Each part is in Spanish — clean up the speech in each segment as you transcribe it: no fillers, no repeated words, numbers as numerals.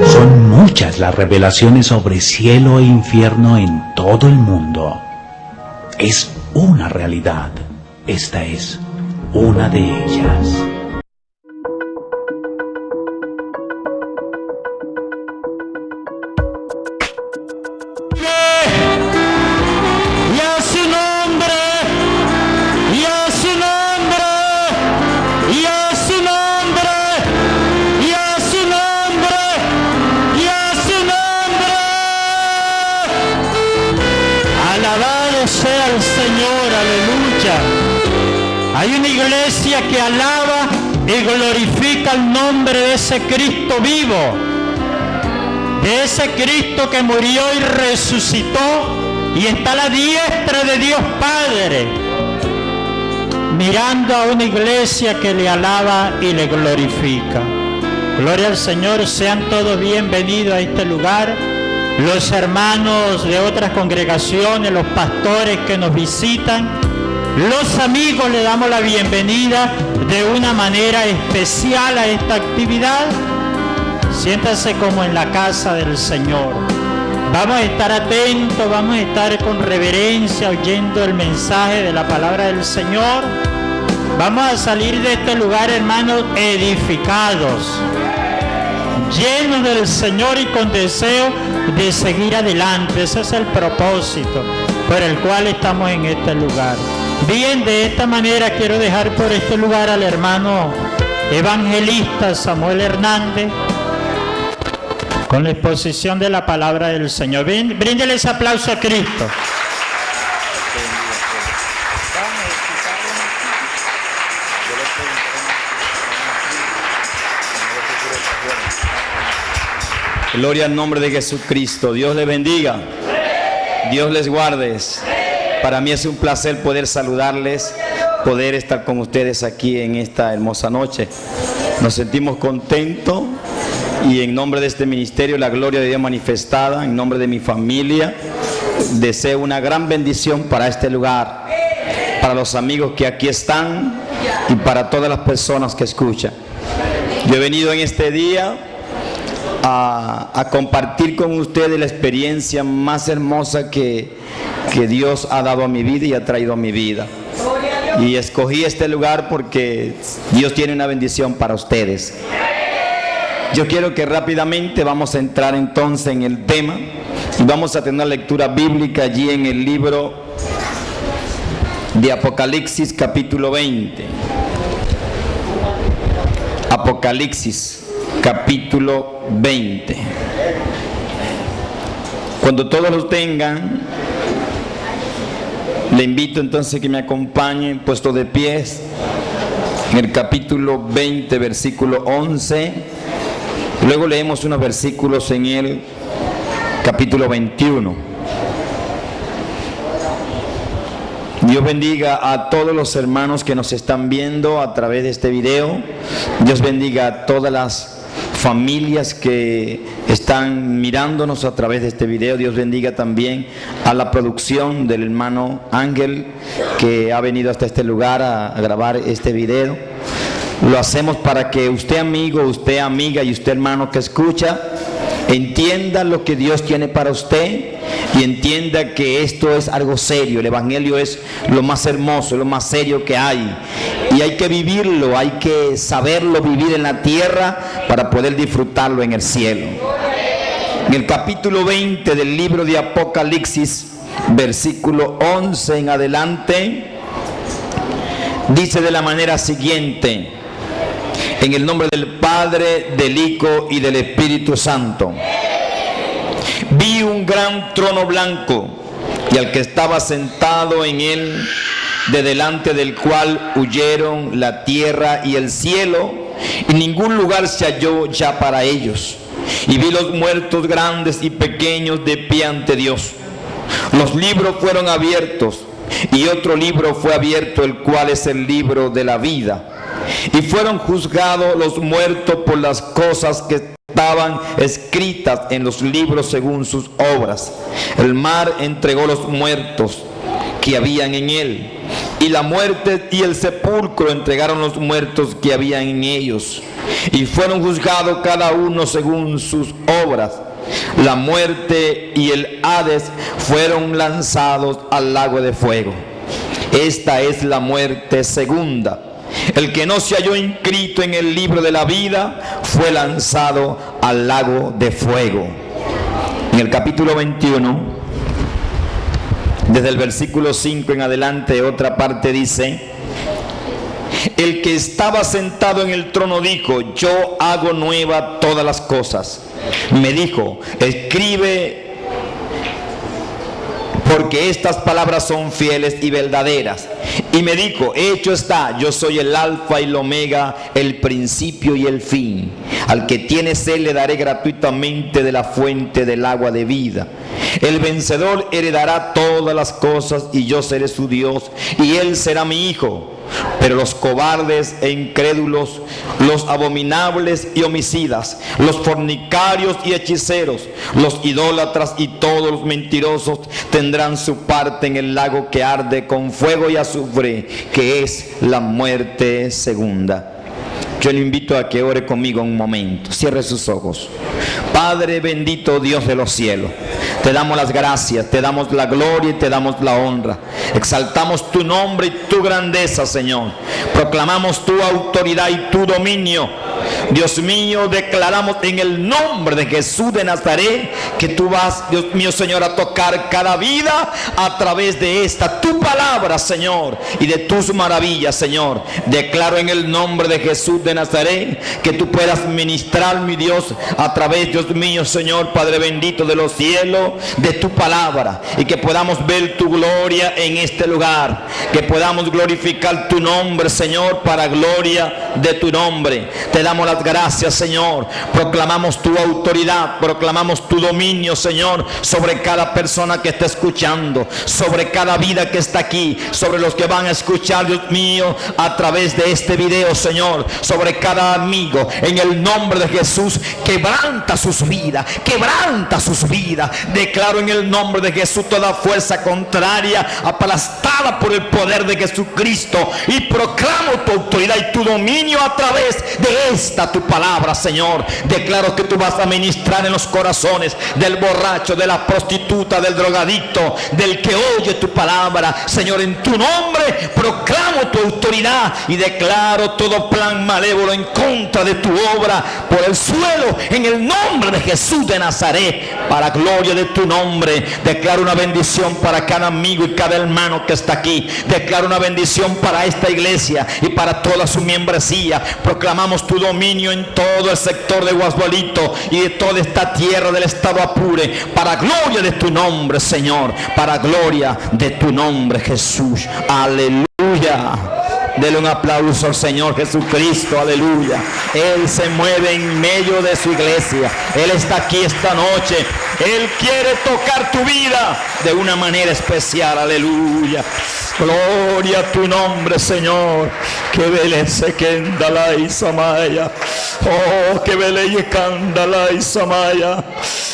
Son muchas las revelaciones sobre cielo e infierno en todo el mundo. Es una realidad. Esta es una de ellas. Hay una iglesia que alaba y glorifica el nombre de ese Cristo vivo, de ese Cristo que murió y resucitó y está a la diestra de Dios Padre, mirando a una iglesia que le alaba y le glorifica. Gloria al Señor, sean todos bienvenidos a este lugar, los hermanos de otras congregaciones, los pastores que nos visitan. Los amigos, le damos la bienvenida de una manera especial a esta actividad. Siéntase como en la casa del Señor. Vamos a estar atentos, vamos a estar con reverencia oyendo el mensaje de la palabra del Señor. Vamos a salir de este lugar, hermanos, edificados, llenos del Señor y con deseo de seguir adelante. Ese es el propósito por el cual estamos en este lugar. Bien, de esta manera quiero dejar por este lugar al hermano evangelista Samuel Hernández con la exposición de la palabra del Señor. Bríndeles aplauso a Cristo. Gloria al nombre de Jesucristo. Dios les bendiga. Dios les guarde. Para mí es un placer poder saludarles, poder estar con ustedes aquí en esta hermosa noche. Nos sentimos contentos y en nombre de este ministerio, la gloria de Dios manifestada, en nombre de mi familia, deseo una gran bendición para este lugar, para los amigos que aquí están y para todas las personas que escuchan. Yo he venido en este día a compartir con ustedes la experiencia más hermosa que Dios ha dado a mi vida y ha traído a mi vida. Y escogí este lugar porque Dios tiene una bendición para ustedes. Yo quiero que rápidamente vamos a entrar entonces en el tema y vamos a tener una lectura bíblica allí en el libro de Apocalipsis capítulo 20. Apocalipsis capítulo 20. Cuando todos lo tengan, le invito entonces que me acompañen puesto de pies en el capítulo 20, versículo 11. Luego leemos unos versículos en el capítulo 21. Dios bendiga a todos los hermanos que nos están viendo a través de este video. Dios bendiga a todas las familias que están mirándonos a través de este video. Dios bendiga también a la producción del hermano Ángel que ha venido hasta este lugar a grabar este video. Lo hacemos para que usted amigo, usted amiga y usted hermano que escucha entienda lo que Dios tiene para usted y entienda que esto es algo serio. El evangelio es lo más hermoso, lo más serio que hay, y hay que vivirlo, hay que saberlo vivir en la tierra para poder disfrutarlo en el cielo. En el capítulo 20 del libro de Apocalipsis, versículo 11 en adelante, dice de la manera siguiente: en el nombre del Padre, del Hijo y del Espíritu Santo. Vi un gran trono blanco y al que estaba sentado en él, de delante del cual huyeron la tierra y el cielo, y ningún lugar se halló ya para ellos. Y vi los muertos grandes y pequeños de pie ante Dios. Los libros fueron abiertos, y otro libro fue abierto, el cual es el libro de la vida. Y fueron juzgados los muertos por las cosas que estaban escritas en los libros según sus obras. El mar entregó los muertos que habían en él, y la muerte y el sepulcro entregaron los muertos que habían en ellos. y fueron juzgados cada uno según sus obras. La muerte y el Hades fueron lanzados al lago de fuego. Esta es la muerte segunda. El que no se halló inscrito en el libro de la vida fue lanzado al lago de fuego. En el capítulo 21, desde el versículo 5 en adelante, otra parte dice: el que estaba sentado en el trono dijo: yo hago nueva todas las cosas. Me dijo: escribe, porque estas palabras son fieles y verdaderas. Y me dijo: hecho está, yo soy el alfa y el omega, el principio y el fin. Al que tiene sed le daré gratuitamente de la fuente del agua de vida. El vencedor heredará todas las cosas, y yo seré su Dios, y él será mi hijo. Pero los cobardes e incrédulos, los abominables y homicidas, los fornicarios y hechiceros, los idólatras y todos los mentirosos tendrán su parte en el lago que arde con fuego y azufre, que es la muerte segunda. Yo le invito a que ore conmigo un momento. Cierre sus ojos. Padre bendito, Dios de los cielos, te damos las gracias, te damos la gloria y te damos la honra. Exaltamos tu nombre y tu grandeza, Señor. Proclamamos tu autoridad y tu dominio. Dios mío, declaramos en el nombre de Jesús de Nazaret que tú vas, Dios mío, Señor, a tocar cada vida a través de esta tu palabra, Señor, y de tus maravillas, Señor. Declaro en el nombre de Jesús de Nazaret que tú puedas ministrar, mi Dios, a través, Dios mío, Señor, Padre bendito de los cielos, de tu palabra, y que podamos ver tu gloria en este lugar, que podamos glorificar tu nombre, Señor, para gloria de tu nombre. Te damos las gracias, Señor. Proclamamos tu autoridad, proclamamos tu dominio, Señor, sobre cada persona que está escuchando, sobre cada vida que está aquí, sobre los que van a escuchar, Dios mío, a través de este video, Señor, sobre cada amigo. En el nombre de Jesús, quebranta sus vidas, quebranta sus vidas. Declaro en el nombre de Jesús toda fuerza contraria aplastada por el poder de Jesucristo, y proclamo tu autoridad y tu dominio a través de esta tu palabra, Señor. Declaro que tú vas a ministrar en los corazones del borracho, de la prostituta, del drogadicto, del que oye tu palabra, Señor. En tu nombre proclamo tu autoridad y declaro todo plan malévolo en contra de tu obra por el suelo, en el nombre de Jesús de Nazaret, para gloria de tu nombre. Declaro una bendición para cada amigo y cada hermano que está aquí. Declaro una bendición para esta iglesia y para toda su membresía. Proclamamos tu dominio en todo el sector de Guasdualito y de toda esta tierra del estado Apure, para gloria de tu nombre, Señor, para gloria de tu nombre, Jesús. Aleluya. Dele un aplauso al Señor Jesucristo, aleluya. Él se mueve en medio de su iglesia. Él está aquí esta noche. Él quiere tocar tu vida de una manera especial, aleluya. Gloria a tu nombre, Señor. Que vele se kendala y samaya. Oh, que vele y candala y samaya.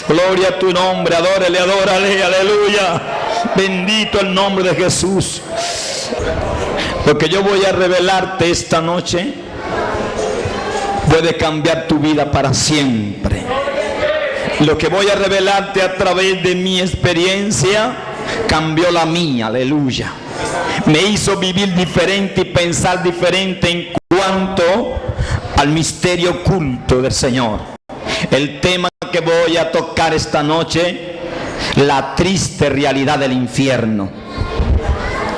Gloria a tu nombre. Adórale, adórale, aleluya. Bendito el nombre de Jesús. Lo que yo voy a revelarte esta noche puede cambiar tu vida para siempre. Lo que voy a revelarte a través de mi experiencia cambió la mía, aleluya. Me hizo vivir diferente y pensar diferente en cuanto al misterio oculto del Señor. El tema que voy a tocar esta noche, la triste realidad del infierno.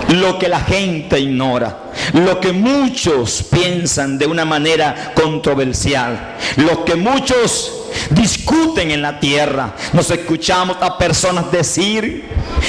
Lo que la gente ignora, lo que muchos piensan de una manera controversial, lo que muchos discuten en la tierra. Nos escuchamos a personas decir,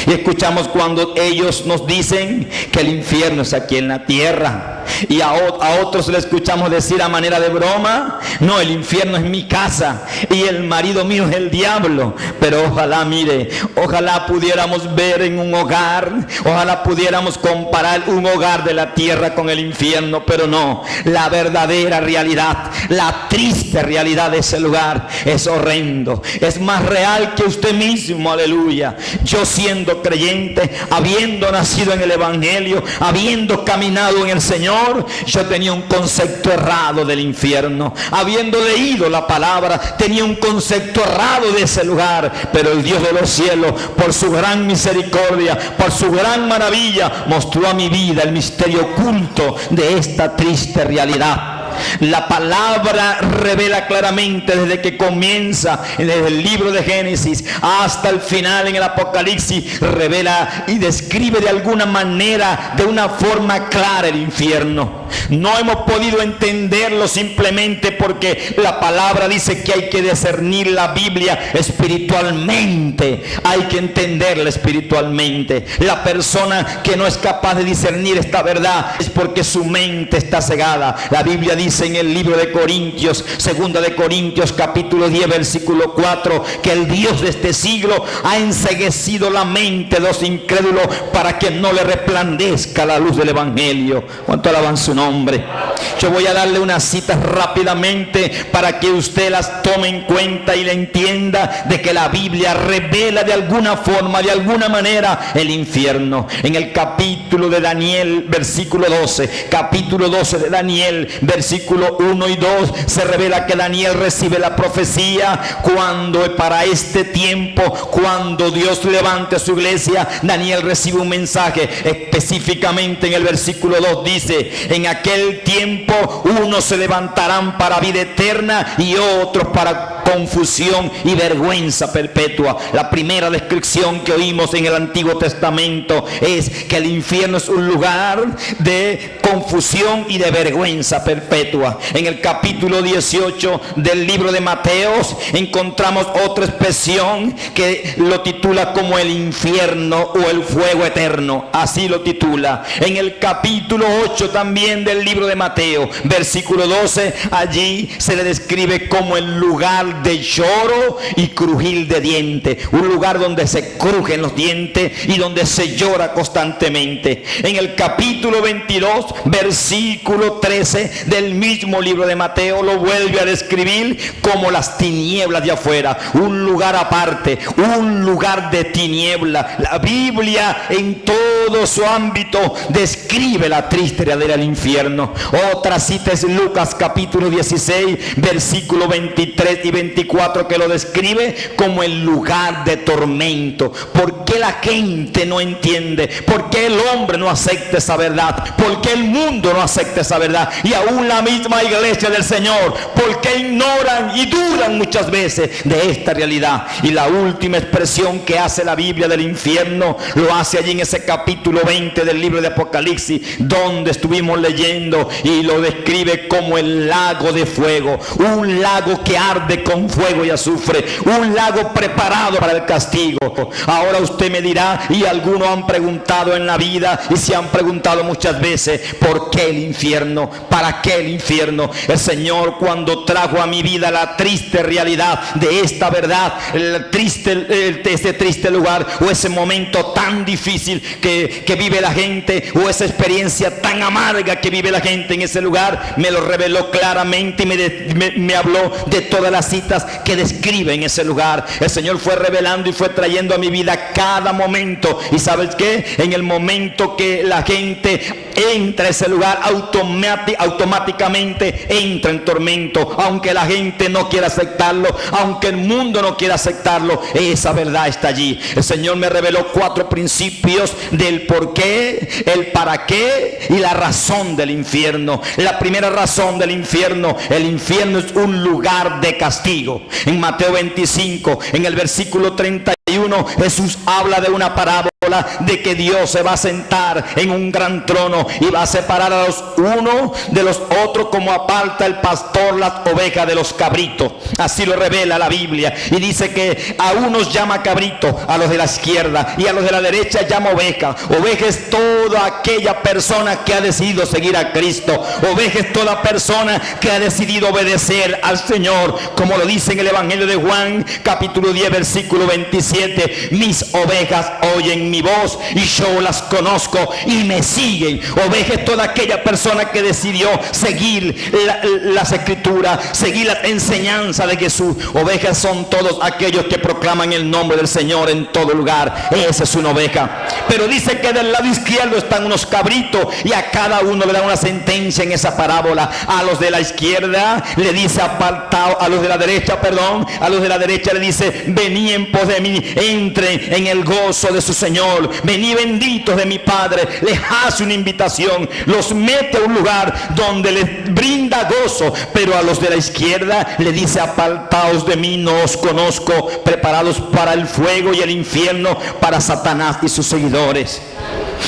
y escuchamos cuando ellos nos dicen que el infierno es aquí en la tierra, y a otros le escuchamos decir a manera de broma: no, el infierno es mi casa y el marido mío es el diablo. Pero ojalá, mire, ojalá pudiéramos ver en un hogar, ojalá pudiéramos comparar un hogar de la tierra con el infierno, pero no. La verdadera realidad, la triste realidad de ese lugar es horrendo, es más real que usted mismo, aleluya. Yo siento siendo creyente, habiendo nacido en el Evangelio, habiendo caminado en el Señor, yo tenía un concepto errado del infierno. Habiendo leído la palabra, tenía un concepto errado de ese lugar. Pero el Dios de los cielos, por su gran misericordia, por su gran maravilla, mostró a mi vida el misterio oculto de esta triste realidad. La palabra revela claramente desde que comienza desde el libro de Génesis hasta el final en el Apocalipsis, revela y describe de alguna manera, de una forma clara, el infierno. No hemos podido entenderlo simplemente porque la palabra dice que hay que discernir la Biblia espiritualmente. Hay que entenderla espiritualmente. La persona que no es capaz de discernir esta verdad es porque su mente está cegada. La Biblia dice en el libro de Corintios, segunda de Corintios capítulo 10 versículo 4, que el Dios de este siglo ha enceguecido la mente de los incrédulos para que no le resplandezca la luz del Evangelio. ¿Cuánto alaban su nombre? Yo voy a darle unas citas rápidamente para que usted las tome en cuenta y le entienda de que la Biblia revela de alguna forma, de alguna manera, el infierno. En el capítulo de Daniel, versículo 12, capítulo 12 de Daniel, versículo 1 y 2, se revela que Daniel recibe la profecía cuando para este tiempo, cuando Dios levante su iglesia. Daniel recibe un mensaje específicamente en el versículo 2, dice: en aquel tiempo unos se levantarán para vida eterna y otros para confusión y vergüenza perpetua. La primera descripción que oímos en el Antiguo Testamento es que el infierno es un lugar de confusión y de vergüenza perpetua. En el capítulo 18 del libro de Mateos encontramos otra expresión que lo titula como el infierno o el fuego eterno, así lo titula. En el capítulo 8 también del libro de Mateo, versículo 12, allí se le describe como el lugar de lloro y crujir de dientes, un lugar donde se crujen los dientes y donde se llora constantemente. En el capítulo 22 versículo 13 del mismo libro de Mateo lo vuelve a describir como las tinieblas de afuera, un lugar aparte, un lugar de tiniebla. La Biblia en todo su ámbito describe la triste realidad del infierno. Otra cita es Lucas capítulo 16 versículo 23 y 24, que lo describe como el lugar de tormento. ¿Por qué la gente no entiende? ¿Por qué el hombre no acepta esa verdad? ¿Por qué el mundo no acepta esa verdad? Y aún la misma iglesia del Señor, ¿por qué ignoran y dudan muchas veces de esta realidad? Y la última expresión que hace la Biblia del infierno lo hace allí en ese capítulo 20 del libro de Apocalipsis, donde estuvimos leyendo, y lo describe como el lago de fuego, un lago que arde con fuego y azufre, un lago preparado para el castigo. Ahora usted me dirá, y algunos han preguntado en la vida y se han preguntado muchas veces: ¿por qué el infierno? ¿Para qué el infierno? El Señor, cuando trajo a mi vida la triste realidad de esta verdad, ese triste lugar, o ese momento tan difícil que vive la gente, o esa experiencia tan amarga que vive la gente en ese lugar, me lo reveló claramente y me habló de todas las citas que describen ese lugar. El Señor fue revelando y fue trayendo a mi vida cada momento. Y ¿sabes qué? En el momento que la gente entra a ese lugar, automáticamente entra en tormento, aunque la gente no quiera aceptarlo, aunque el mundo no quiera aceptarlo, esa verdad está allí. El Señor me reveló 4 principios del por qué, el para qué y la razón del infierno. La primera razón del infierno: el infierno es un lugar de castigo. En Mateo 25, en el versículo 31, Jesús habla de una parábola de que Dios se va a sentar en un gran trono y va a separar a los unos de los otros, como aparta el pastor las ovejas de los cabritos. Así lo revela la Biblia, y dice que a unos llama cabrito, a los de la izquierda, y a los de la derecha llama oveja. Oveja es toda aquella persona que ha decidido seguir a Cristo. Oveja es toda persona que ha decidido obedecer al Señor, como lo dice en el Evangelio de Juan capítulo 10 versículo 27: mis ovejas oyen mi mi voz y yo las conozco y me siguen. Oveja es toda aquella persona que decidió seguir las escrituras, seguir la enseñanza de Jesús. Ovejas son todos aquellos que proclaman el nombre del Señor en todo lugar. Esa es una oveja. Pero dice que del lado izquierdo están unos cabritos y a cada uno le da una sentencia en esa parábola. A los de la izquierda le dice apartado, a los de la derecha, perdón, a los de la derecha le dice: venid en pos de mí, entren en el gozo de su Señor, venid benditos de mi Padre. Les hace una invitación, los mete a un lugar donde les brinda gozo. Pero a los de la izquierda le dice: apartaos de mí, no os conozco, preparados para el fuego y el infierno, para Satanás y sus seguidores.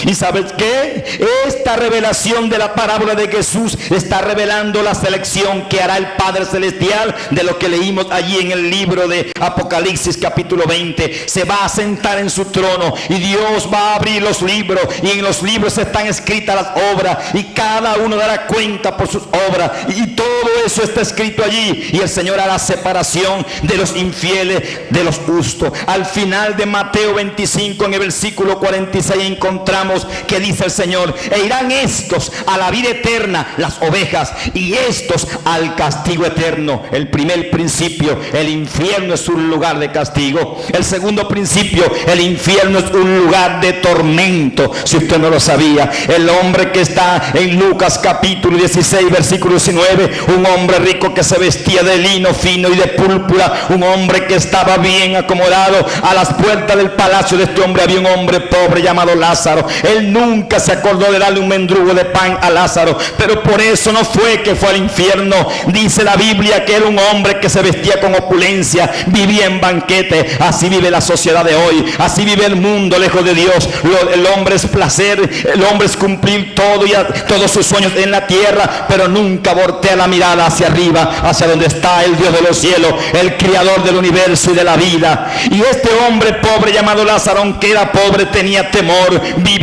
¿Y sabes qué? Esta revelación de la parábola de Jesús está revelando la selección que hará el Padre Celestial de lo que leímos allí en el libro de Apocalipsis capítulo 20. Se va a sentar en su trono y Dios va a abrir los libros, y en los libros están escritas las obras y cada uno dará cuenta por sus obras, y todo eso está escrito allí. Y el Señor hará separación de los infieles de los justos. Al final de Mateo 25, en el versículo 46, encontramos que dice el Señor: e irán estos a la vida eterna, las ovejas, y estos al castigo eterno. El primer principio: el infierno es un lugar de castigo. El segundo principio: el infierno es un lugar de tormento. Si usted no lo sabía, el hombre que está en Lucas capítulo 16 versículo 19, un hombre rico que se vestía de lino fino y de púrpura, un hombre que estaba bien acomodado. A las puertas del palacio de este hombre había un hombre pobre llamado Lázaro. Él nunca se acordó de darle un mendrugo de pan a Lázaro, pero por eso no fue que fue al infierno. Dice la Biblia que era un hombre que se vestía con opulencia, vivía en banquete. Así vive la sociedad de hoy, así vive el mundo lejos de Dios. El hombre es placer, el hombre es cumplir todo y todos sus sueños en la tierra, pero nunca voltea la mirada hacia arriba, hacia donde está el Dios de los cielos, el creador del universo y de la vida. Y este hombre pobre llamado Lázaro, aunque era pobre, tenía temor, vivía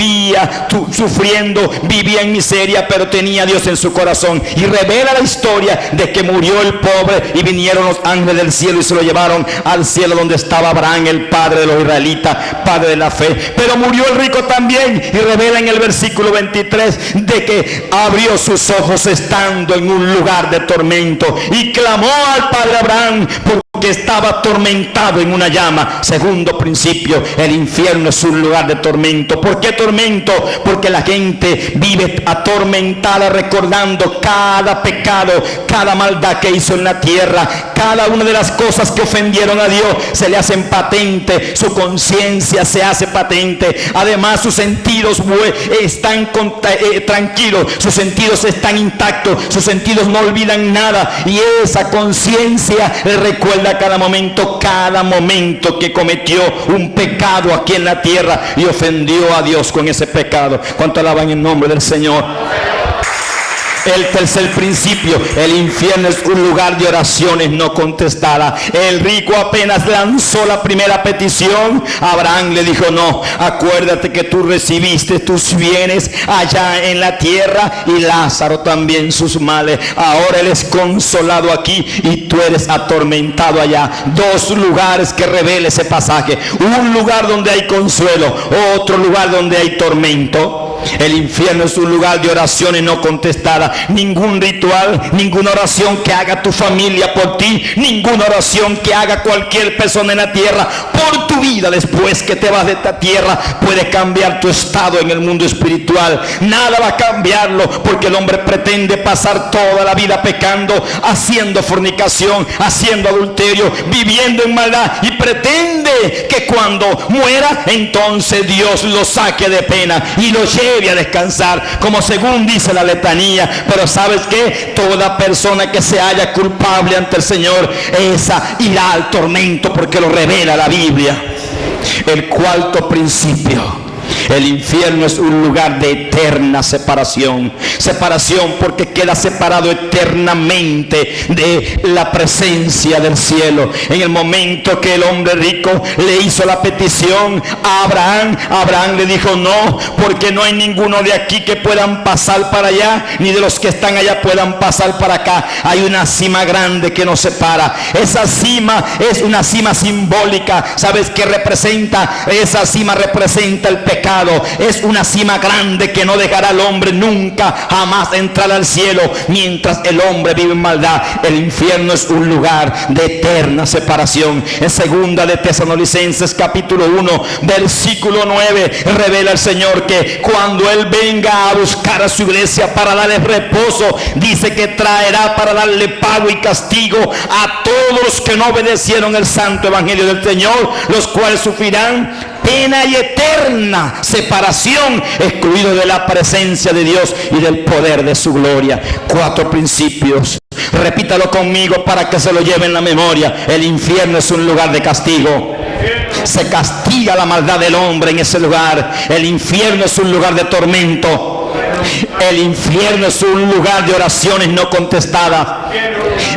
sufriendo, vivía en miseria, pero tenía a Dios en su corazón. Y revela la historia de que murió el pobre y vinieron los ángeles del cielo y se lo llevaron al cielo donde estaba Abraham, el padre de los israelitas, padre de la fe. Pero murió el rico también, y revela en el versículo 23 de que abrió sus ojos estando en un lugar de tormento y clamó al padre Abraham porque estaba atormentado en una llama. Segundo principio: el infierno es un lugar de tormento. ¿Por qué tormento? Porque la gente vive atormentada recordando cada pecado, cada maldad que hizo en la tierra, cada una de las cosas que ofendieron a Dios se le hacen patente, su conciencia se hace patente. Además, sus sentidos están tranquilos, sus sentidos están intactos, sus sentidos no olvidan nada, y esa conciencia le recuerda cada momento que cometió un pecado aquí en la tierra y ofendió a Dios con ese pecado. ¿Cuánto alaban el nombre del Señor? El tercer principio: el infierno es un lugar de oraciones no contestadas. El rico apenas lanzó la primera petición, Abraham le dijo: no, acuérdate que tú recibiste tus bienes allá en la tierra y Lázaro también sus males. Ahora él es consolado aquí y tú eres atormentado allá. Dos lugares que revela ese pasaje: un lugar donde hay consuelo, otro lugar donde hay tormento. El infierno es un lugar de oraciones no contestadas. Ningún ritual, ninguna oración que haga tu familia por ti, ninguna oración que haga cualquier persona en la tierra por tu vida después que te vas de esta tierra puede cambiar tu estado en el mundo espiritual. Nada va a cambiarlo, porque el hombre pretende pasar toda la vida pecando, haciendo fornicación, haciendo adulterio, viviendo en maldad, y pretende que cuando muera entonces Dios lo saque de pena y lo lleve a descansar, como según dice la letanía. Pero ¿sabes qué? Toda persona que se haya culpable ante el Señor, esa irá al tormento, porque lo revela la Biblia. El cuarto principio: El infierno es un lugar de eterna separación. Separación porque queda separado eternamente de la presencia del cielo. En el momento que el hombre rico le hizo la petición a Abraham le dijo no, porque no hay ninguno de aquí que puedan pasar para allá, ni de los que están allá puedan pasar para acá. Hay una cima grande que nos separa. Esa cima es una cima simbólica. ¿Sabes qué representa? Esa cima representa el pecado. Es una cima grande que no dejará al hombre nunca jamás entrar al cielo mientras el hombre vive en maldad. El infierno es un lugar de eterna separación. En segunda de Tesalonicenses capítulo 1 versículo 9 revela el Señor que cuando Él venga a buscar a su iglesia para darle reposo, dice que traerá para darle pago y castigo a todos los que no obedecieron el santo evangelio del Señor, los cuales sufrirán pena y eterna separación, excluidos de la presencia de Dios y del poder de su gloria. 4 principios. Repítalo conmigo para que se lo lleve en la memoria. El infierno es un lugar de castigo. Se castiga la maldad del hombre en ese lugar. El infierno es un lugar de tormento. El infierno es un lugar de oraciones no contestadas.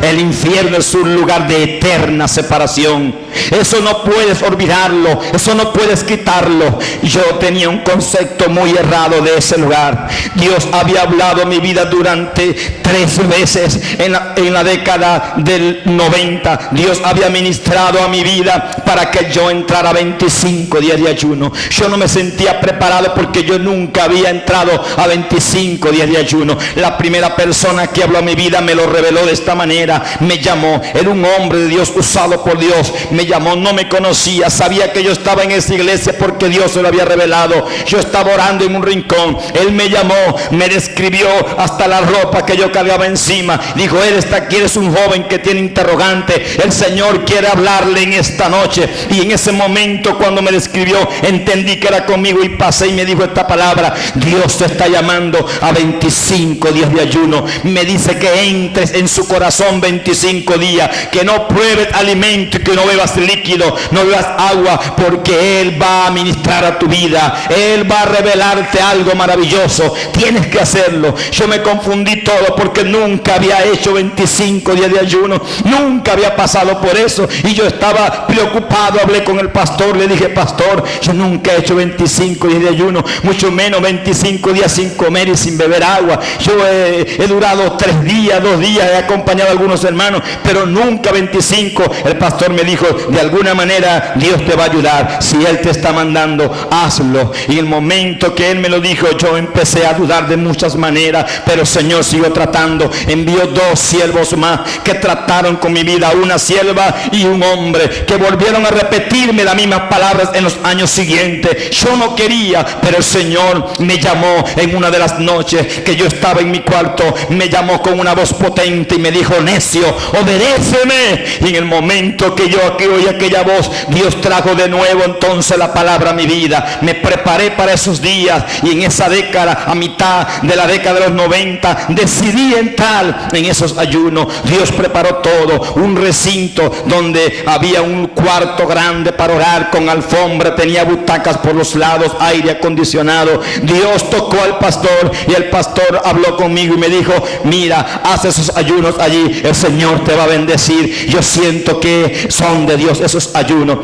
El infierno es un lugar de eterna separación. Eso no puedes olvidarlo, eso no puedes quitarlo. Yo tenía un concepto muy errado de ese lugar. Dios había hablado a mi vida durante 3 veces en la década del 90. Dios había ministrado a mi vida para que yo entrara a 25 días de ayuno. Yo no me sentía preparado porque yo nunca había entrado a 25 días de ayuno. La primera persona que habló a mi vida me lo reveló de esta manera. Me llamó, era un hombre de Dios usado por Dios. Me llamó, no me conocía, sabía que yo estaba en esa iglesia porque Dios se lo había revelado. Yo estaba orando en un rincón. Él me llamó, me describió hasta la ropa que yo cargaba encima. Dijo, él está aquí, eres un joven que tiene interrogante. El Señor quiere hablarle en esta noche. Y en ese momento cuando me describió, entendí que era conmigo y pasé y me dijo esta palabra: Dios te está llamando a 25 días de ayuno. Me dice que entres en su corazón 25 días, que no pruebes alimento y que no bebas líquido, no bebas agua, porque Él va a ministrar a tu vida. Él va a revelarte algo maravilloso. Tienes que hacerlo. Yo me confundí todo porque nunca había hecho 25 días de ayuno, nunca había pasado por eso y yo estaba preocupado. Hablé con el pastor, le dije: pastor, yo nunca he hecho 25 días de ayuno, mucho menos 25 días sin comer y sin beber agua. Yo he durado 3 días, 2 días, he acompañado a algunos hermanos, pero nunca 25. El pastor me dijo: de alguna manera Dios te va a ayudar. Si Él te está mandando, hazlo. Y en el momento que Él me lo dijo, yo empecé a dudar de muchas maneras, pero el Señor siguió tratando. Envió 2 siervos más que trataron con mi vida, una sierva y un hombre, que volvieron a repetirme las mismas palabras en los años siguientes. Yo no quería, pero el Señor me llamó en una de las noches que yo estaba en mi cuarto. Me llamó con una voz potente y me dijo: necio, obedéceme. Y en el momento que yo oí aquella voz, Dios trajo de nuevo entonces la palabra a mi vida. Me preparé para esos días y en esa década, a mitad de la década de los 90, decidí entrar en esos ayunos. Dios preparó todo, un recinto donde había un cuarto grande para orar con alfombra, tenía butacas por los lados, aire acondicionado. Dios tocó al pastor y el pastor habló conmigo y me dijo: mira, haz esos ayunos allí, el Señor te va a bendecir. Yo siento que son de Dios esos ayunos.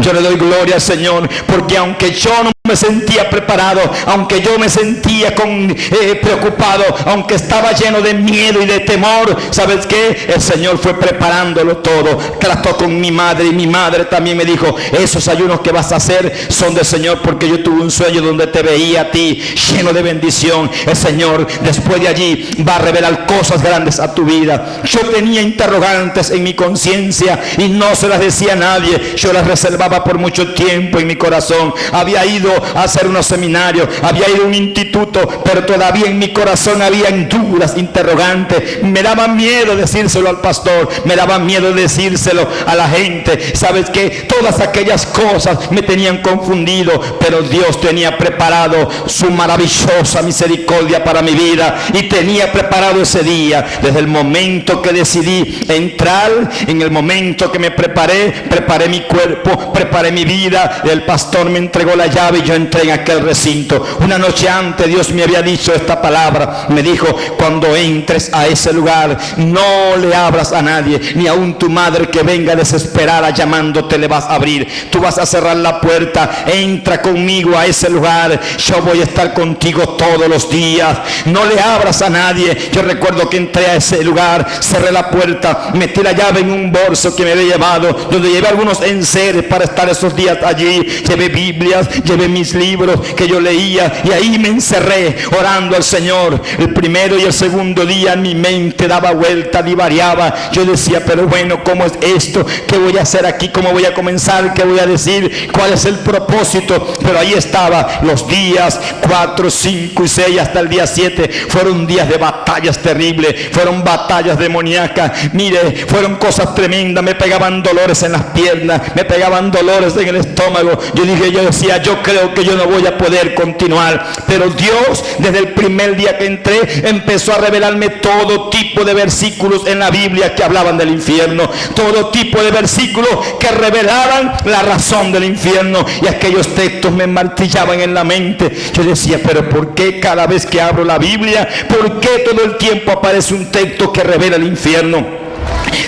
Yo le doy gloria al Señor, porque aunque yo no me sentía preparado, aunque yo me sentía preocupado, aunque estaba lleno de miedo y de temor, ¿sabes qué? El Señor fue preparándolo todo. Trató con mi madre y mi madre también me dijo: esos ayunos que vas a hacer son del Señor, porque yo tuve un sueño donde te veía a ti lleno de bendición. El Señor después de allí va a revelar cosas grandes a tu vida. Yo tenía interrogantes en mi conciencia y no se las decía a nadie. Yo las reservaba por mucho tiempo en mi corazón. Había ido a hacer unos seminarios, había ido a un instituto, pero todavía en mi corazón había dudas, interrogantes. Me daba miedo decírselo al pastor, me daba miedo decírselo a la gente. ¿Sabes qué? Todas aquellas cosas me tenían confundido, pero Dios tenía preparado su maravillosa misericordia para mi vida y tenía preparado ese día. Desde el momento que decidí entrar, en el momento que me preparé mi cuerpo, preparé mi vida, el pastor me entregó la llave y yo entré en aquel recinto. Una noche antes Dios me había dicho esta palabra. Me dijo: cuando entres a ese lugar, no le abras a nadie, ni aun tu madre que venga desesperada llamándote le vas a abrir. Tú vas a cerrar la puerta. Entra conmigo a ese lugar. Yo voy a estar contigo todos los días. No le abras a nadie. Yo recuerdo que entré a ese lugar, cerré la puerta, metí la llave en un bolso que me había llevado, donde llevé algunos enseres para estar esos días allí. Llevé Biblias, llevé mis libros que yo leía, y ahí me encerré orando al Señor. El primero y el segundo día mi mente daba vuelta, divariaba. Yo decía: pero bueno, ¿cómo es esto? ¿Qué voy a hacer aquí? ¿Cómo voy a comenzar? ¿Qué voy a decir? ¿Cuál es el propósito? Pero ahí estaba. Los días 4, 5 y 6 hasta el día 7 fueron días de batallas terribles, fueron batallas demoníacas. Mire, fueron cosas tremendas. Me pegaban dolores en las piernas, me pegaban dolores en el estómago. Yo decía: yo creo que yo no voy a poder continuar. Pero Dios, desde el primer día que entré, empezó a revelarme todo tipo de versículos en la Biblia que hablaban del infierno, todo tipo de versículos que revelaban la razón del infierno, y aquellos textos me martillaban en la mente. Yo decía: pero ¿por qué cada vez que abro la Biblia, por qué todo el tiempo aparece un texto que revela el infierno?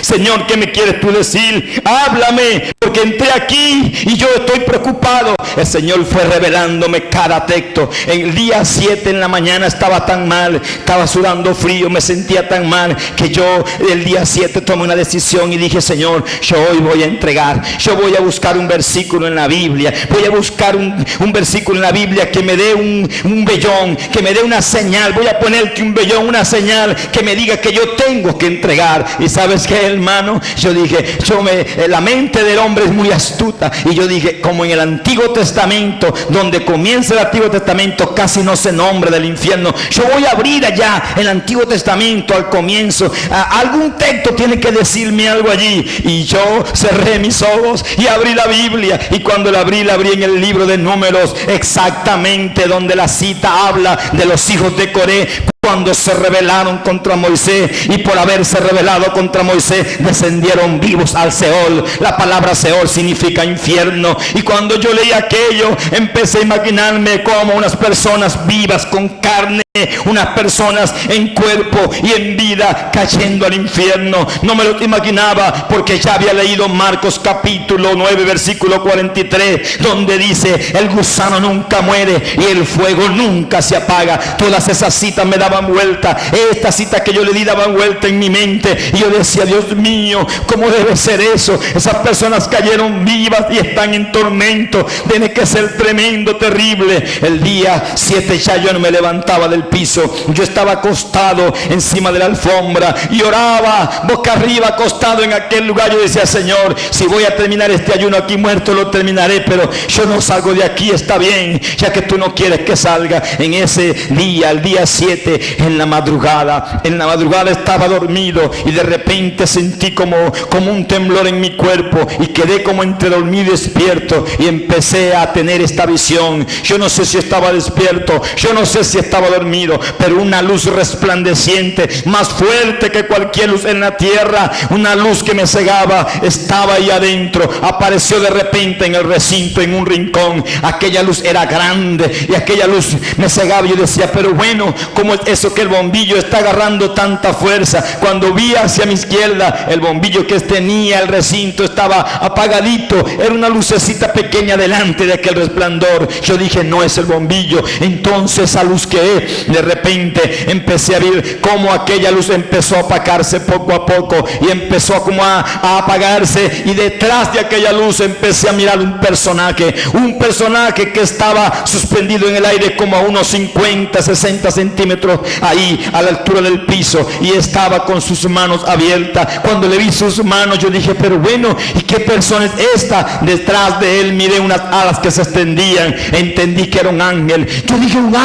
Señor, ¿qué me quieres tú decir? Háblame, porque entré aquí y yo estoy preocupado. El Señor fue revelándome cada texto. En el día 7 en la mañana estaba tan mal, estaba sudando frío, me sentía tan mal, que yo el día 7 tomé una decisión y dije: Señor, yo hoy voy a entregar. Yo voy a buscar un versículo en la Biblia. Voy a buscar un versículo en la Biblia que me dé un vellón, que me dé una señal. Voy a ponerte un vellón, una señal que me diga que yo tengo que entregar. Y ¿sabes qué, hermano? Yo dije, la mente del hombre es muy astuta, y yo dije: como en el Antiguo Testamento, donde comienza el Antiguo Testamento, casi no se nombra del infierno, yo voy a abrir allá el Antiguo Testamento al comienzo. Algún texto tiene que decirme algo allí. Y yo cerré mis ojos y abrí la Biblia, y cuando la abrí en el libro de Números, exactamente donde la cita habla de los hijos de Coré, cuando se rebelaron contra Moisés, y por haberse rebelado contra Moisés descendieron vivos al Seol. La palabra Seol significa infierno. Y cuando yo leí aquello, empecé a imaginarme como unas personas vivas con carne, unas personas en cuerpo y en vida cayendo al infierno. No me lo imaginaba, porque ya había leído Marcos capítulo 9 versículo 43, donde dice: el gusano nunca muere y el fuego nunca se apaga. Todas esas citas me daban vuelta. Esta cita que yo le di daban vuelta en mi mente, y yo decía: Dios mío, ¿cómo debe ser eso? Esas personas cayeron vivas y están en tormento. Tiene que ser tremendo, terrible. El día 7 ya yo no me levantaba del piso. Yo estaba acostado encima de la alfombra y oraba boca arriba, acostado en aquel lugar. Yo decía: Señor, si voy a terminar este ayuno aquí muerto, lo terminaré, pero yo no salgo de aquí. Está bien, ya que tú no quieres que salga. En ese día, el día 7, en la madrugada estaba dormido, y de repente sentí como un temblor en mi cuerpo, y quedé como entre dormido y despierto, y empecé a tener esta visión. Yo no sé si estaba despierto, yo no sé si estaba dormido, pero una luz resplandeciente, más fuerte que cualquier luz en la tierra, una luz que me cegaba, estaba ahí adentro. Apareció de repente en el recinto, en un rincón. Aquella luz era grande y aquella luz me cegaba. Yo decía: pero bueno, ¿cómo es eso que el bombillo está agarrando tanta fuerza? Cuando vi hacia mi izquierda, el bombillo que tenía el recinto estaba apagadito. Era una lucecita pequeña delante de aquel resplandor. Yo dije: no es el bombillo. Entonces esa luz que es, de repente empecé a ver cómo aquella luz empezó a apagarse poco a poco, y empezó a apagarse, y detrás de aquella luz empecé a mirar un personaje que estaba suspendido en el aire como a unos 50, 60 centímetros ahí a la altura del piso, y estaba con sus manos abiertas. Cuando le vi sus manos, yo dije: pero bueno, ¿y qué persona es esta? Detrás de él miré unas alas que se extendían, entendí que era un ángel. Yo dije: un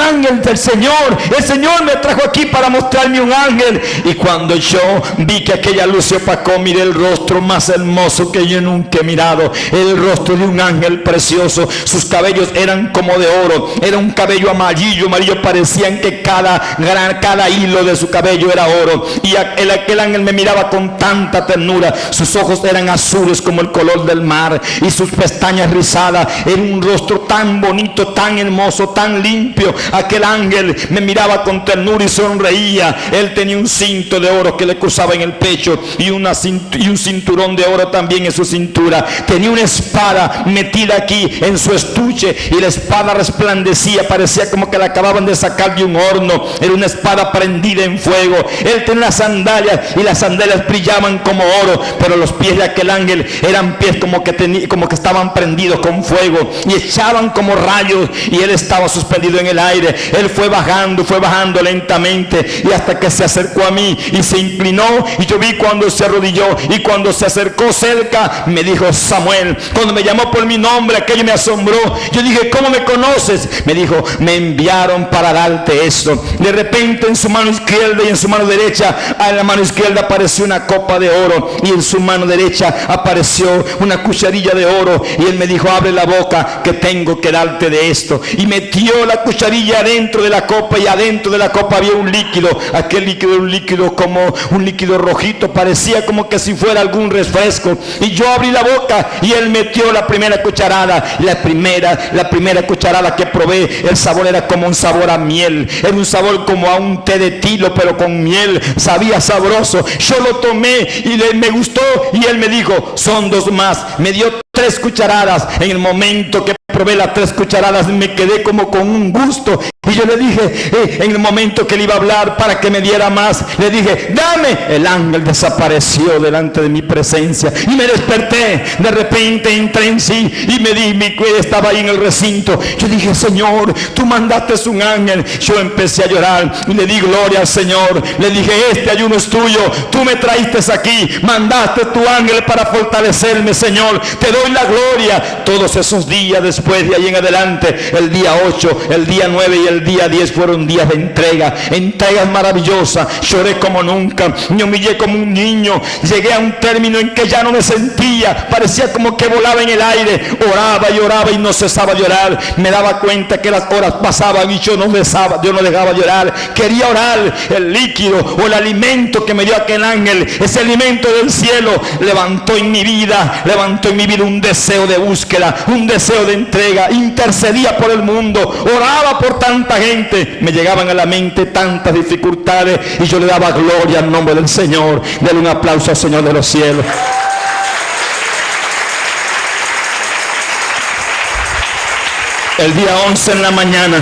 ángel ángel del Señor. El Señor me trajo aquí para mostrarme un ángel. Y cuando yo vi que aquella luz se opacó, miré el rostro más hermoso que yo nunca he mirado. El rostro de un ángel precioso. Sus cabellos eran como de oro. Era un cabello amarillo, parecían que cada hilo de su cabello era oro. Y aquel ángel me miraba con tanta ternura. Sus ojos eran azules como el color del mar, y sus pestañas rizadas. Era un rostro tan bonito, tan hermoso, tan limpio. Aquel ángel me miraba con ternura y sonreía. Él tenía un cinto de oro que le cruzaba en el pecho, y un cinturón de oro también en su cintura. Tenía una espada metida aquí en su estuche, y la espada resplandecía, parecía como que la acababan de sacar de un horno. Era una espada prendida en fuego. Él tenía unas sandalias, y las sandalias brillaban como oro, pero los pies de aquel ángel eran pies como que estaban prendidos con fuego, y echaban como rayos, y él estaba suspendido en el aire. Él fue bajando lentamente, y hasta que se acercó a mí y se inclinó, y yo vi cuando se arrodilló, y cuando se acercó cerca me dijo: Samuel. Cuando me llamó por mi nombre, aquello me asombró. Yo dije: ¿cómo me conoces? Me dijo: me enviaron para darte esto. De repente, en su mano izquierda y en su mano derecha, en la mano izquierda apareció una copa de oro, y en su mano derecha apareció una cucharilla de oro. Y él me dijo: abre la boca, que tengo que darte de esto. Y metió la cucharilla adentro de la copa, y adentro de la copa había un líquido. Aquel líquido era un líquido como un líquido rojito, parecía como que si fuera algún refresco. Y yo abrí la boca, y él metió la primera cucharada. La primera cucharada que probé, el sabor era como un sabor a miel. Era un sabor como a un té de tilo, pero con miel. Sabía sabroso. Yo lo tomé y me gustó, y él me dijo: son 2 más. Me dio 3 cucharadas. En el momento que probé las 3 cucharadas, me quedé como con un gusto. Y yo le dije, en el momento que le iba a hablar para que me diera más, le dije: dame. El ángel desapareció delante de mi presencia, y me desperté. De repente entré en sí, y me di mi cuello, estaba ahí en el recinto. Yo dije: Señor, tú mandaste un ángel. Yo empecé a llorar, y le di gloria al Señor. Le dije: este ayuno es tuyo, tú me traíste aquí, mandaste tu ángel para fortalecerme, Señor. Te doy la gloria. Todos esos días después de ahí en adelante, el día 8, el día 9 y el día 10 fueron días de entregas maravillosas. Lloré como nunca, me humillé como un niño. Llegué a un término en que ya no me sentía, parecía como que volaba en el aire. Oraba y oraba y no cesaba de llorar. Me daba cuenta que las horas pasaban y yo no dejaba llorar. Quería orar. El líquido o el alimento que me dio aquel ángel, ese alimento del cielo, levantó en mi vida un deseo de búsqueda, un deseo de entrega. Intercedía por el mundo, oraba por tanta gente. Me llegaban a la mente tantas dificultades, y yo le daba gloria al nombre del Señor. Denle un aplauso al Señor de los cielos. El día 11 en la mañana,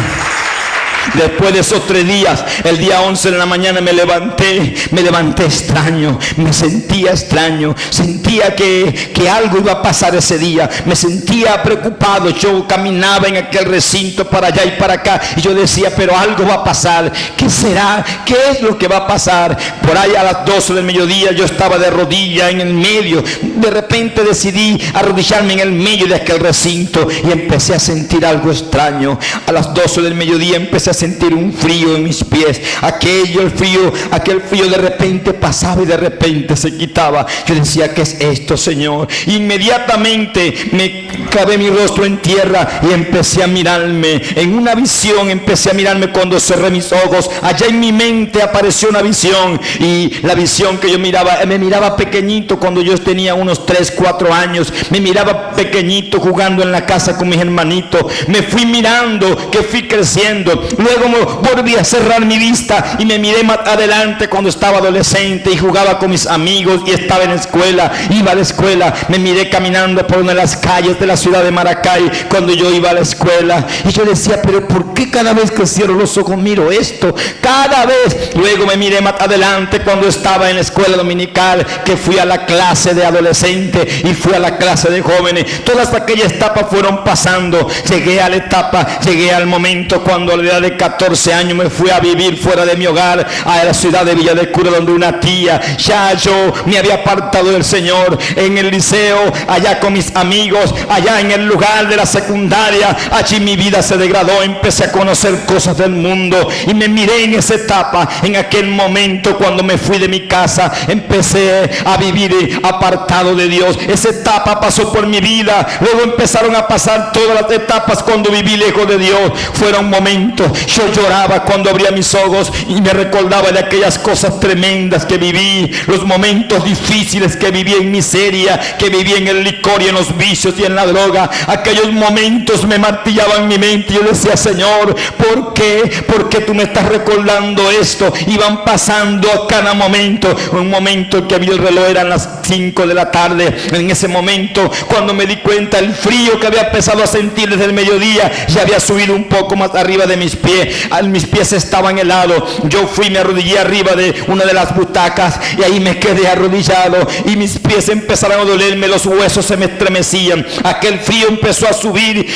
después de esos 3 días, el día 11 en la mañana me levanté extraño, me sentía extraño, sentía que algo iba a pasar ese día, me sentía preocupado. Yo caminaba en aquel recinto para allá y para acá, y yo decía: pero algo va a pasar. ¿Qué será? ¿Qué es lo que va a pasar? Por ahí a las 12 del mediodía yo estaba de rodilla en el medio. De repente decidí arrodillarme en el medio de aquel recinto, y empecé a sentir algo extraño. A las 12 del mediodía empecé a sentir un frío en mis pies. Aquel frío de repente pasaba y de repente se quitaba. Yo decía: ¿qué es esto, Señor? Inmediatamente me clavé mi rostro en tierra y empecé a mirarme. En una visión empecé a mirarme. Cuando cerré mis ojos, allá en mi mente apareció una visión, y la visión que yo miraba, me miraba pequeñito cuando yo tenía unos 3, 4 años. Me miraba pequeñito jugando en la casa con mis hermanitos. Me fui mirando, que fui creciendo. Luego volví a cerrar mi vista y me miré más adelante cuando estaba adolescente y jugaba con mis amigos y estaba en la escuela, iba a la escuela. Me miré caminando por una de las calles de la ciudad de Maracay cuando yo iba a la escuela, y yo decía: pero ¿por qué cada vez que cierro los ojos miro esto? Cada vez. Luego me miré más adelante cuando estaba en la escuela dominical, que fui a la clase de adolescente y fui a la clase de jóvenes. Todas aquellas etapas fueron pasando. Llegué al momento cuando a la edad de de 14 años me fui a vivir fuera de mi hogar a la ciudad de Villa de Cura, donde una tía, ya yo me había apartado del Señor. En el liceo, allá con mis amigos, allá en el lugar de la secundaria, allí mi vida se degradó. Empecé a conocer cosas del mundo y me miré en esa etapa. En aquel momento, cuando me fui de mi casa, empecé a vivir apartado de Dios. Esa etapa pasó por mi vida. Luego empezaron a pasar todas las etapas cuando viví lejos de Dios. Fueron momentos, yo lloraba cuando abría mis ojos y me recordaba de aquellas cosas tremendas que viví, los momentos difíciles que viví en miseria, que viví en el licor y en los vicios y en la droga. Aquellos momentos me martillaban mi mente. Yo decía: Señor, ¿por qué? ¿Por qué tú me estás recordando esto? Iban pasando a cada momento. Un momento que vi el reloj, eran las 5 de la tarde. En ese momento, cuando me di cuenta, el frío que había empezado a sentir desde el mediodía ya había subido un poco más arriba de mis pies. Mis pies estaban helados. Yo fui, me arrodillé arriba de una de las butacas y ahí me quedé arrodillado, y mis pies empezaron a dolerme, los huesos se me estremecían. Aquel frío empezó a subir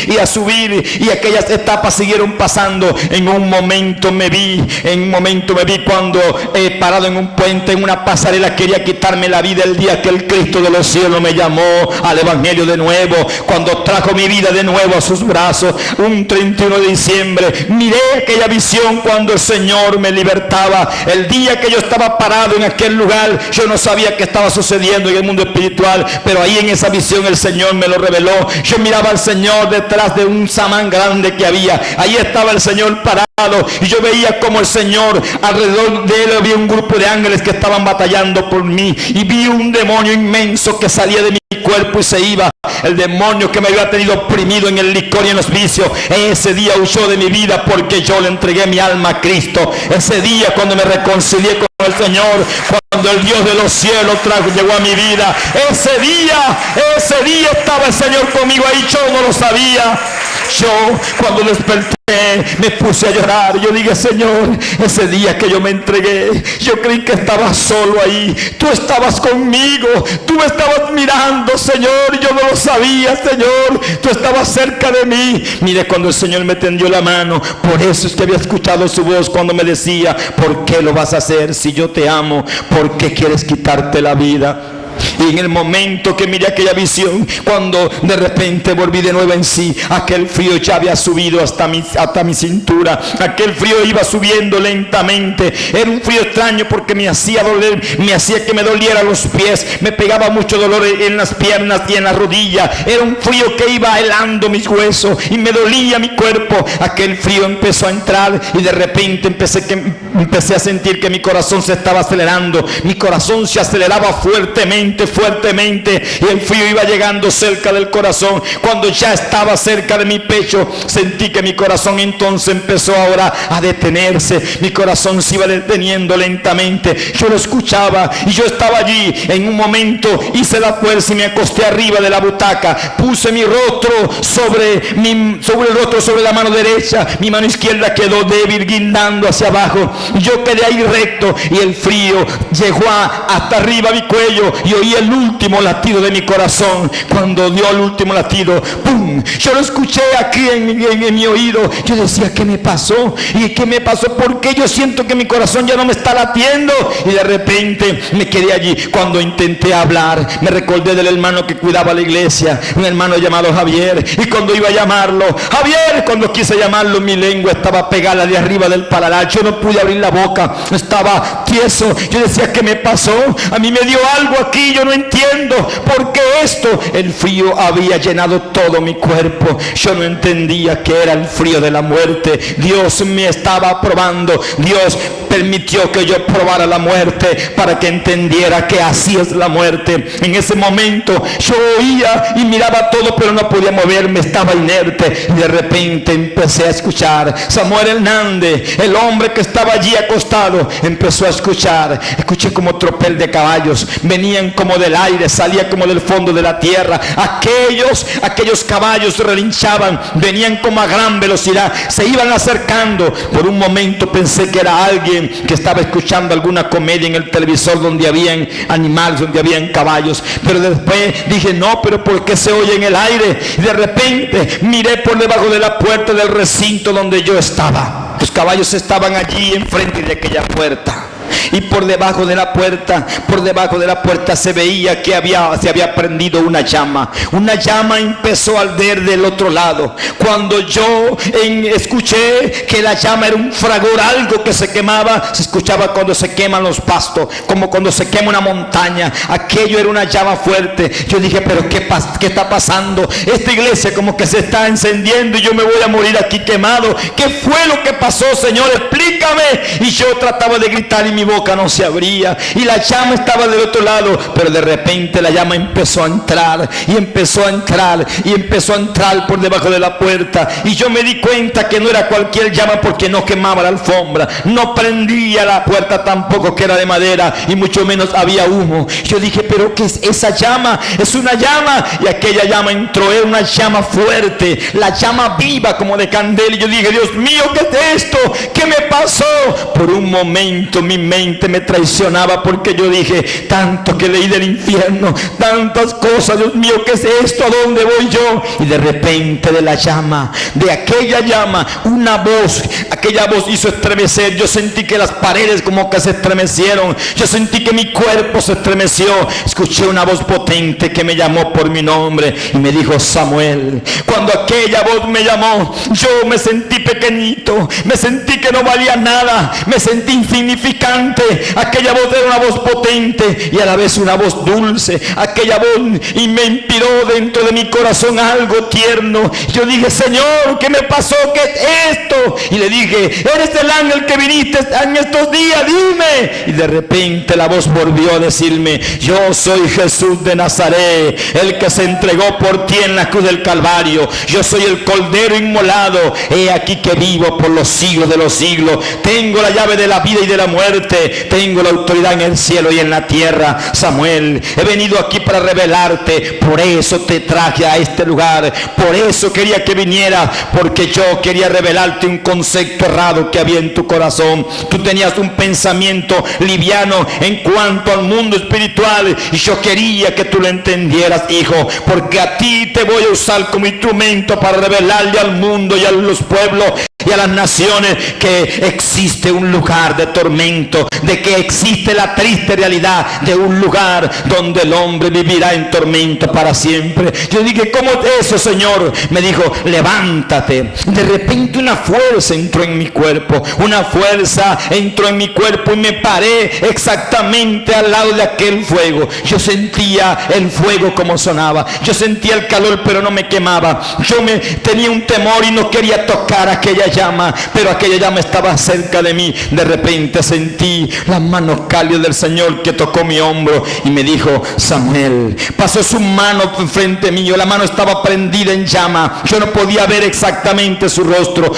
y aquellas etapas siguieron pasando. En un momento me vi cuando parado en un puente, en una pasarela, quería quitarme la vida. El día que el Cristo de los cielos me llamó al Evangelio de nuevo, cuando trajo mi vida de nuevo a sus brazos, un 31 de diciembre, miré aquella visión cuando el Señor me libertaba. El día que yo estaba parado en aquel lugar, yo no sabía qué estaba sucediendo en el mundo espiritual, pero ahí en esa visión el Señor me lo reveló. Yo miraba al Señor detrás de un samán grande que había. Ahí estaba el Señor parado, y yo veía como el Señor, alrededor de él había un grupo de ángeles que estaban batallando por mí, y vi un demonio inmenso que salía de mi cuerpo y se iba. El demonio que me había tenido oprimido en el licor y en los vicios, ese día huyó de mi vida porque yo le entregué mi alma a Cristo. Ese día, cuando me reconcilié con el Señor, cuando el Dios de los cielos llegó a mi vida, ese día estaba el Señor conmigo. Ahí yo no lo sabía. Yo, cuando desperté, me puse a llorar. Yo dije: Señor, ese día que yo me entregué, yo creí que estabas solo ahí. Tú estabas conmigo, tú me estabas mirando, Señor. Yo no lo sabía, Señor. Tú estabas cerca de mí. Mire, cuando el Señor me tendió la mano, por eso es que había escuchado su voz cuando me decía: ¿por qué lo vas a hacer si yo te amo? ¿Por qué quieres quitarte la vida? Y en el momento que miré aquella visión, cuando de repente volví de nuevo en sí, aquel frío ya había subido hasta mi cintura. Aquel frío iba subiendo lentamente. Era un frío extraño porque me hacía doler, me hacía que me doliera los pies, me pegaba mucho dolor en las piernas y en la rodilla. Era un frío que iba helando mis huesos y me dolía mi cuerpo. Aquel frío empezó a entrar y de repente empecé a sentir que mi corazón se estaba acelerando. Mi corazón se aceleraba fuertemente, y el frío iba llegando cerca del corazón. Cuando ya estaba cerca de mi pecho, sentí que mi corazón entonces empezó ahora a detenerse. Mi corazón se iba deteniendo lentamente. Yo lo escuchaba y yo estaba allí. En un momento hice la fuerza y me acosté arriba de la butaca. Puse mi rostro sobre la mano derecha. Mi mano izquierda quedó débil, guindando hacia abajo. Yo quedé ahí recto y el frío llegó hasta arriba a mi cuello, y oí el último latido de mi corazón. Cuando dio el último latido, ¡pum!, yo lo escuché aquí en mi oído. Yo decía: ¿qué me pasó? ¿Y qué me pasó? ¿Por qué yo siento que mi corazón ya no me está latiendo? Y de repente me quedé allí. Cuando intenté hablar, me recordé del hermano que cuidaba la iglesia, un hermano llamado Javier. Y cuando iba a llamarlo, Javier, cuando quise llamarlo, mi lengua estaba pegada de arriba del paladar. Yo no pude abrir la boca, estaba tieso. Yo decía: ¿qué me pasó? A mí me dio algo aquí, yo no entiendo por qué esto. El frío había llenado todo mi cuerpo. Yo no entendía que era el frío de la muerte. Dios me estaba probando. Dios permitió que yo probara la muerte para que entendiera que así es la muerte. En ese momento yo oía y miraba todo, pero no podía moverme, estaba inerte. Y de repente empecé a escuchar. Samuel Hernández, el hombre que estaba allí acostado, empezó a escuchar. Escuché como tropel de caballos venían como del aire, salía como del fondo de la tierra. Aquellos caballos relinchaban, venían como a gran velocidad, se iban acercando. Por un momento pensé que era alguien que estaba escuchando alguna comedia en el televisor donde habían animales, donde habían caballos. Pero después dije: no, pero ¿por qué se oye en el aire? Y de repente miré por debajo de la puerta del recinto donde yo estaba. Los caballos estaban allí enfrente de aquella puerta. Y por debajo de la puerta se veía que se había prendido una llama. Una llama empezó a arder del otro lado. Cuando yo escuché que la llama era un fragor, algo que se quemaba, se escuchaba cuando se queman los pastos, como cuando se quema una montaña. Aquello era una llama fuerte. Yo dije, pero ¿qué está pasando? Esta iglesia como que se está encendiendo y yo me voy a morir aquí quemado. ¿Qué fue lo que pasó, Señor? Explícame. Y yo trataba de gritar y mi boca no se abría y la llama estaba del otro lado, pero de repente la llama empezó a entrar y empezó a entrar y empezó a entrar por debajo de la puerta, y yo me di cuenta que no era cualquier llama, porque no quemaba la alfombra, no prendía la puerta tampoco, que era de madera, y mucho menos había humo. Yo dije, pero ¿qué es esa llama? Es una llama. Y aquella llama entró, era una llama fuerte, la llama viva como de candela. Y yo dije, Dios mío, ¿qué es esto? ¿Qué me pasó? Por un momento mi mente me traicionaba, porque yo dije, tanto que leí del infierno, tantas cosas, Dios mío, ¿qué es esto? ¿A dónde voy yo? Y de repente de la llama, de aquella llama, una voz, aquella voz hizo estremecer. Yo sentí que las paredes como que se estremecieron, yo sentí que mi cuerpo se estremeció. Escuché una voz potente que me llamó por mi nombre y me dijo, Samuel. Cuando aquella voz me llamó, yo me sentí pequeñito, me sentí que no valía nada, me sentí insignificante. Aquella voz era una voz potente y a la vez una voz dulce. Aquella voz y me inspiró dentro de mi corazón algo tierno. Yo dije, Señor, ¿qué me pasó? ¿Qué es esto? Y le dije, eres el ángel que viniste en estos días, dime. Y de repente la voz volvió a decirme, yo soy Jesús de Nazaret, el que se entregó por ti en la cruz del Calvario. Yo soy el Cordero inmolado. He aquí que vivo por los siglos de los siglos. Tengo la llave de la vida y de la muerte. Tengo la autoridad en el cielo y en la tierra. Samuel, he venido aquí para revelarte. Por eso te traje a este lugar. Por eso quería que vinieras, porque yo quería revelarte un concepto errado que había en tu corazón. Tú tenías un pensamiento liviano en cuanto al mundo espiritual, y yo quería que tú lo entendieras, hijo, porque a ti te voy a usar como instrumento para revelarle al mundo y a los pueblos y a las naciones que existe un lugar de tormento, de que existe la triste realidad de un lugar donde el hombre vivirá en tormento para siempre. Yo dije, ¿cómo es eso, Señor? Me dijo, levántate. De repente una fuerza entró en mi cuerpo, una fuerza entró en mi cuerpo y me paré exactamente al lado de aquel fuego. Yo sentía el fuego como sonaba, yo sentía el calor pero no me quemaba. Tenía un temor y no quería tocar aquella llama, pero aquella llama estaba cerca de mí. De repente sentí las manos cálidas del Señor que tocó mi hombro y me dijo, Samuel. Pasó su mano frente mío, la mano estaba prendida en llama. Yo no podía ver exactamente su rostro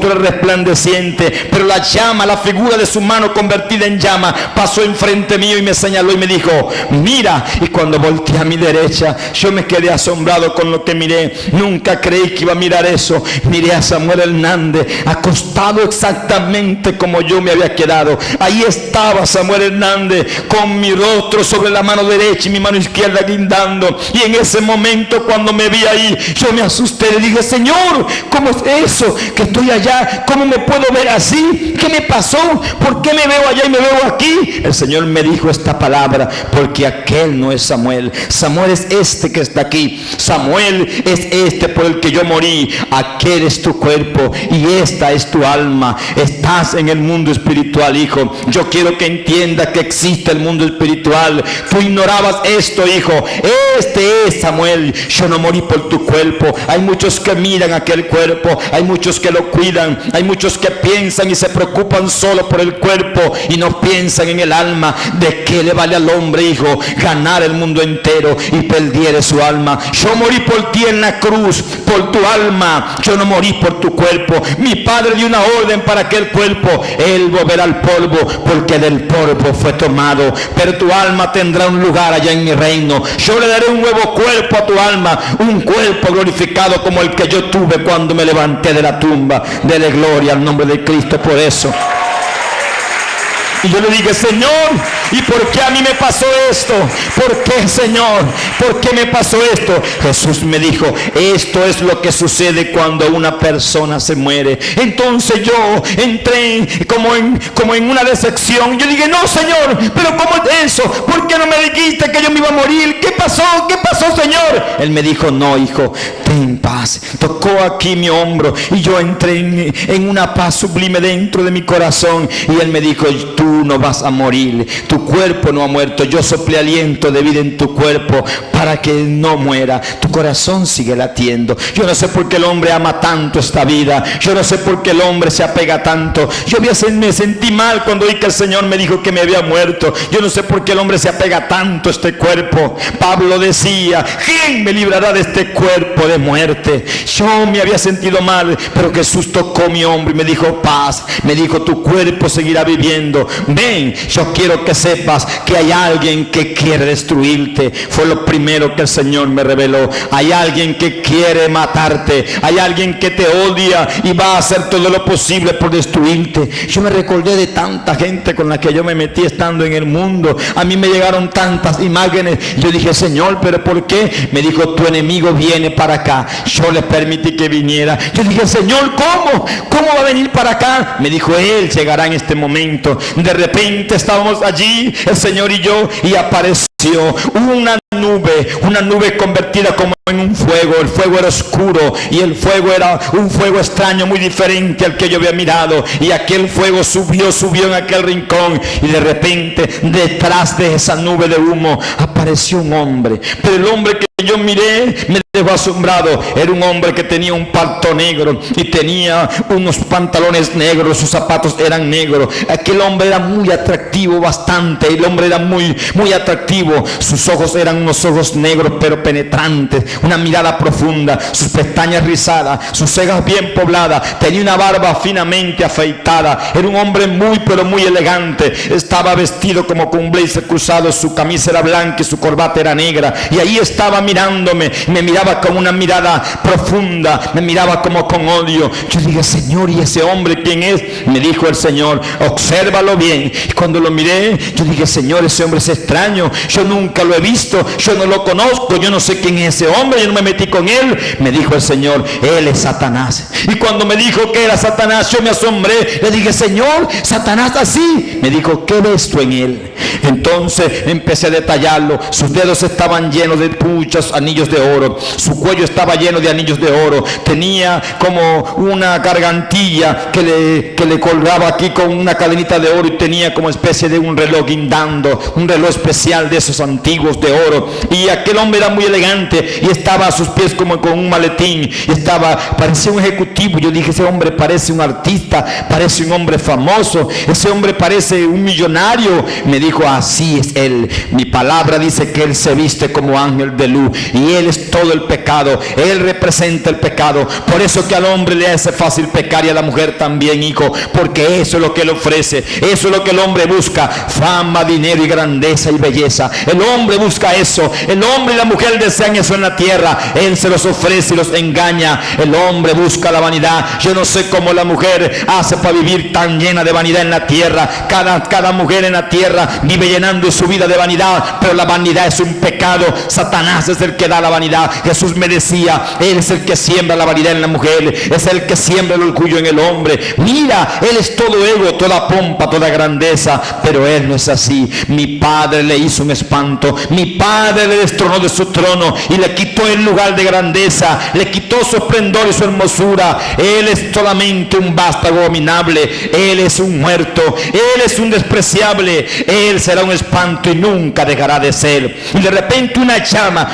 era resplandeciente, pero la llama, la figura de su mano convertida en llama, pasó enfrente mío y me señaló y me dijo, mira. Y cuando volteé a mi derecha, yo me quedé asombrado con lo que miré. Nunca creí que iba a mirar eso. Miré a Samuel Hernández acostado exactamente como yo me había quedado. Ahí estaba Samuel Hernández con mi rostro sobre la mano derecha y mi mano izquierda guindando. Y en ese momento, cuando me vi ahí, yo me asusté. Le dije, Señor, ¿cómo es eso? Que estoy allá, ¿cómo me puedo ver así? ¿Qué me pasó? ¿Por qué me veo allá y me veo aquí? El Señor me dijo esta palabra, porque aquel no es Samuel. Samuel es este que está aquí. Samuel es este por el que yo morí. Aquel es tu cuerpo y esta es tu alma. Estás en el mundo espiritual, hijo. Yo quiero que entiendas que existe el mundo espiritual. Tú ignorabas esto, hijo. Este es Samuel. Yo no morí por tu cuerpo. Hay muchos que miran aquel cuerpo, hay muchos que lo cuidan, hay muchos que piensan y se preocupan solo por el cuerpo y no piensan en el alma. ¿De qué le vale al hombre, hijo, ganar el mundo entero y perdiere su alma? Yo morí por ti en la cruz, por tu alma. Yo no morí por tu cuerpo. Mi Padre dio una orden para aquel cuerpo. Él volverá al polvo, porque del polvo fue tomado. Pero tu alma tendrá un lugar allá en mi reino. Yo le daré un nuevo cuerpo a tu alma, un cuerpo glorificado como el que yo tuve cuando me levanté de la tumba. Dele gloria al nombre de Cristo por eso. Y yo le dije, Señor, ¿y por qué a mí me pasó esto? ¿Por qué, Señor? ¿Por qué me pasó esto? Jesús me dijo, esto es lo que sucede cuando una persona se muere. Entonces yo entré como en una decepción. Yo dije, no, Señor, pero ¿cómo es eso? ¿Por qué no me dijiste que yo me iba a morir? ¿Qué pasó? ¿Qué pasó, Señor? Él me dijo, no, hijo, ten paz. Tocó aquí mi hombro y yo entré en una paz sublime dentro de mi corazón. Y él me dijo, tú no vas a morir, tu cuerpo no ha muerto. Yo soplé aliento de vida en tu cuerpo para que no muera. Tu corazón sigue latiendo. Yo no sé por qué el hombre ama tanto esta vida. Yo no sé por qué el hombre se apega tanto. Me sentí mal cuando oí que el Señor me dijo que me había muerto. Yo no sé por qué el hombre se apega tanto a este cuerpo. Pablo decía, ¿quién me librará de este cuerpo de muerte? Yo me había sentido mal, pero Jesús tocó mi hombro y me dijo, paz. Me dijo, tu cuerpo seguirá viviendo. Ven, yo quiero que sepas que hay alguien que quiere destruirte. Fue lo primero que el Señor me reveló. Hay alguien que quiere matarte. Hay alguien que te odia y va a hacer todo lo posible por destruirte. Yo me recordé de tanta gente con la que yo me metí estando en el mundo. A mí me llegaron tantas imágenes. Yo dije, Señor, ¿pero por qué? Me dijo, tu enemigo viene para acá. Yo le permití que viniera. Yo dije, Señor, ¿cómo? ¿Cómo va a venir para acá? Me dijo, él llegará en este momento. De repente estábamos allí, el Señor y yo, y apareció una nube convertida como en un fuego. El fuego era oscuro y el fuego era un fuego extraño, muy diferente al que yo había mirado. Y aquel fuego subió en aquel rincón, y de repente detrás de esa nube de humo apareció un hombre. Pero el hombre que yo miré me dejó asombrado. Era un hombre que tenía un palto negro y tenía unos pantalones negros, sus zapatos eran negros. Aquel hombre era muy atractivo, bastante. El hombre era muy atractivo. Sus ojos eran unos ojos negros pero penetrantes, una mirada profunda, sus pestañas rizadas, sus cejas bien pobladas, tenía una barba finamente afeitada. Era un hombre pero muy elegante. Estaba vestido como con un blazer cruzado, su camisa era blanca y su corbata era negra, y ahí estaba mirándome. Me miraba con una mirada profunda, me miraba como con odio. Yo dije, Señor, ¿y ese hombre quién es? Me dijo el Señor, obsérvalo bien. Y cuando lo miré, yo dije, Señor, ese hombre es extraño, yo nunca lo he visto, yo no lo conozco, yo no sé quién es ese hombre, yo no me metí con él. Me dijo el Señor, él es Satanás. Y cuando me dijo que era Satanás, yo me asombré. Le dije, Señor, Satanás así. Me dijo, ¿qué ves tú en él? Entonces empecé a detallarlo. Sus dedos estaban llenos de muchos anillos de oro, su cuello estaba lleno de anillos de oro, tenía como una gargantilla que le colgaba aquí con una cadenita de oro, y tenía como especie de un reloj guindando, un reloj especial de esos antiguos de oro. Y aquel hombre era muy elegante y estaba a sus pies como con un maletín, y parecía un ejecutivo. Yo dije, ese hombre parece un artista, parece un hombre famoso, ese hombre parece un millonario. Me dijo, así es él. Mi palabra dice que él se viste como ángel de luz, y él es todo el pecado, él representa el pecado. Por eso que al hombre le hace fácil pecar, y a la mujer también, hijo, porque eso es lo que él ofrece, eso es lo que el hombre busca: fama, dinero y grandeza y belleza. El hombre busca eso, el hombre y la mujer desean eso en la tierra. Él se los ofrece y los engaña. El hombre busca la vanidad. Yo no sé cómo la mujer hace para vivir tan llena de vanidad en la tierra. Cada mujer en la tierra vive llenando su vida de vanidad, pero la vanidad es un pecado. Satanás es el que da la vanidad. Jesús me decía, él es el que siembra la vanidad en la mujer, es el que siembra el orgullo en el hombre. Mira, él es todo ego, toda pompa, toda grandeza, pero él no es así. Mi padre le hizo un espanto, mi padre le destronó de su trono y le quitó el lugar de grandeza, le quitó su esplendor y su hermosura. Él es solamente un vástago abominable, él es un muerto, él es un despreciable, él será un espanto y nunca dejará de ser. Y de repente una llama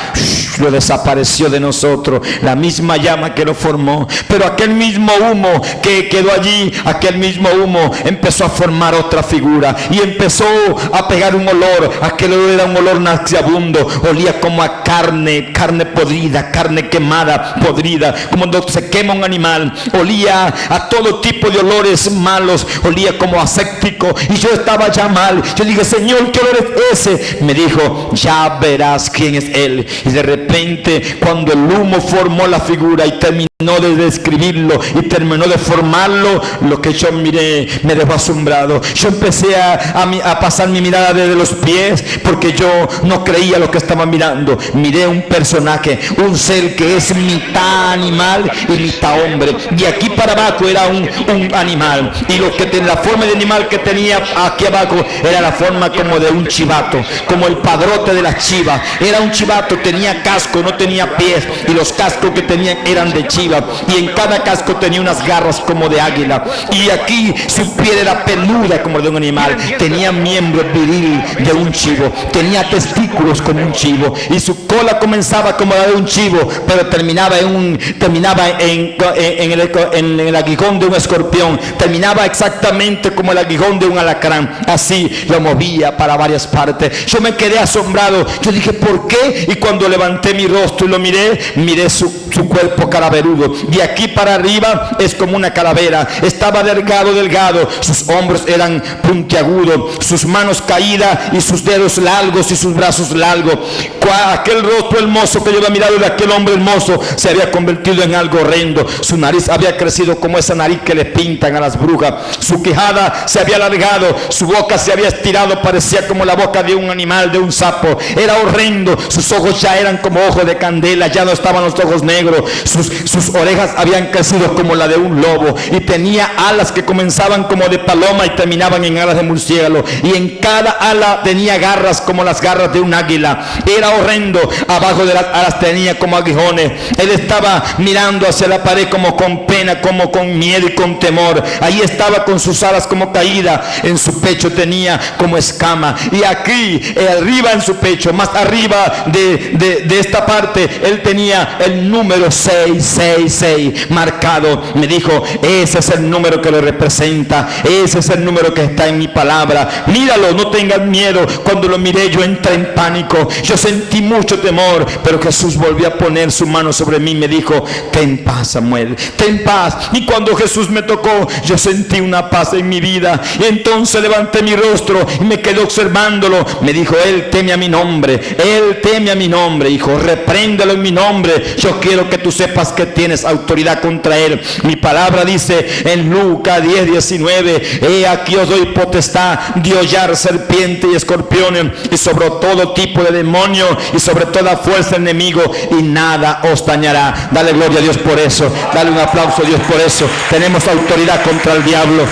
lo desapareció de nosotros, la misma llama que lo formó, pero aquel mismo humo que quedó allí, aquel mismo humo empezó a formar otra figura y empezó a pegar un olor. Aquel olor era un olor nauseabundo, olía como a carne podrida, carne quemada, podrida, como cuando se quema un animal. Olía a todo tipo de olores malos, olía como aséptico, y yo estaba ya mal. Yo dije, Señor, ¿qué olor es ese? Me dijo, ya verás quién es él. Y de repente, cuando el humo formó la figura y terminó de describirlo y terminó de formarlo, lo que yo miré me dejó asombrado. Yo empecé a pasar mi mirada desde los pies, porque yo no creía lo que estaba mirando. Miré un personaje, un ser que es mitad animal y mitad hombre. De aquí para abajo era un animal, y la forma de animal que tenía aquí abajo era la forma como de un chivato, como el padrote de las chivas. Era un chivato, tenía casco, no tenía pies, y los cascos que tenían eran de chiva, y en cada casco tenía unas garras como de águila, y aquí su piel era peluda como de un animal, tenía miembro viril de un chivo, tenía testículos como un chivo, y su cola comenzaba como la de un chivo, pero terminaba en el aguijón de un escorpión, terminaba exactamente como el aguijón de un alacrán. Así lo movía para varias partes. Yo me quedé asombrado. Yo dije, ¿por qué? Y cuando levanté mi rostro y lo miré su cuerpo calaverudo. De aquí para arriba es como una calavera. Estaba delgado, sus hombros eran puntiagudos, sus manos caídas y sus dedos largos y sus brazos largos. Aquel rostro hermoso que yo había mirado de aquel hombre hermoso se había convertido en algo horrendo. Su nariz había crecido como esa nariz que le pintan a las brujas. Su quijada se había alargado, su boca se había estirado, parecía como la boca de un animal, de un sapo. Era horrendo. Sus ojos ya eran como ojos de candela, ya no estaban los ojos negros. Sus orejas habían crecido como la de un lobo, y tenía alas que comenzaban como de paloma y terminaban en alas de murciélago, y en cada ala tenía garras como las garras de un águila. Era horrendo. Abajo de las alas tenía como aguijones. Él estaba mirando hacia la pared como con pena, como con miedo y con temor. Ahí estaba con sus alas como caídas. En su pecho tenía como escama, y aquí arriba en su pecho, más arriba de esta parte, él tenía el número 666 marcado. Me dijo, ese es el número que lo representa, ese es el número que está en mi palabra. Míralo, no tengas miedo. Cuando lo miré yo entré en pánico, yo sentí mucho temor, pero Jesús volvió a poner su mano sobre mí y me dijo, ten paz, Samuel, ten paz. Y cuando Jesús me tocó, yo sentí una paz en mi vida, y entonces levanté mi rostro y me quedé observándolo. Me dijo, él teme a mi nombre, él teme a mi nombre, hijo, repréndelo en mi nombre. Yo quiero que tú sepas que tienes autoridad contra él. Mi palabra dice en Lucas 10:19, he aquí os doy potestad de hollar serpientes y escorpiones, y sobre todo tipo de demonio, y sobre toda fuerza enemigo, y nada os dañará. Dale gloria a Dios por eso, dale un aplauso a Dios por eso. Tenemos autoridad contra el diablo.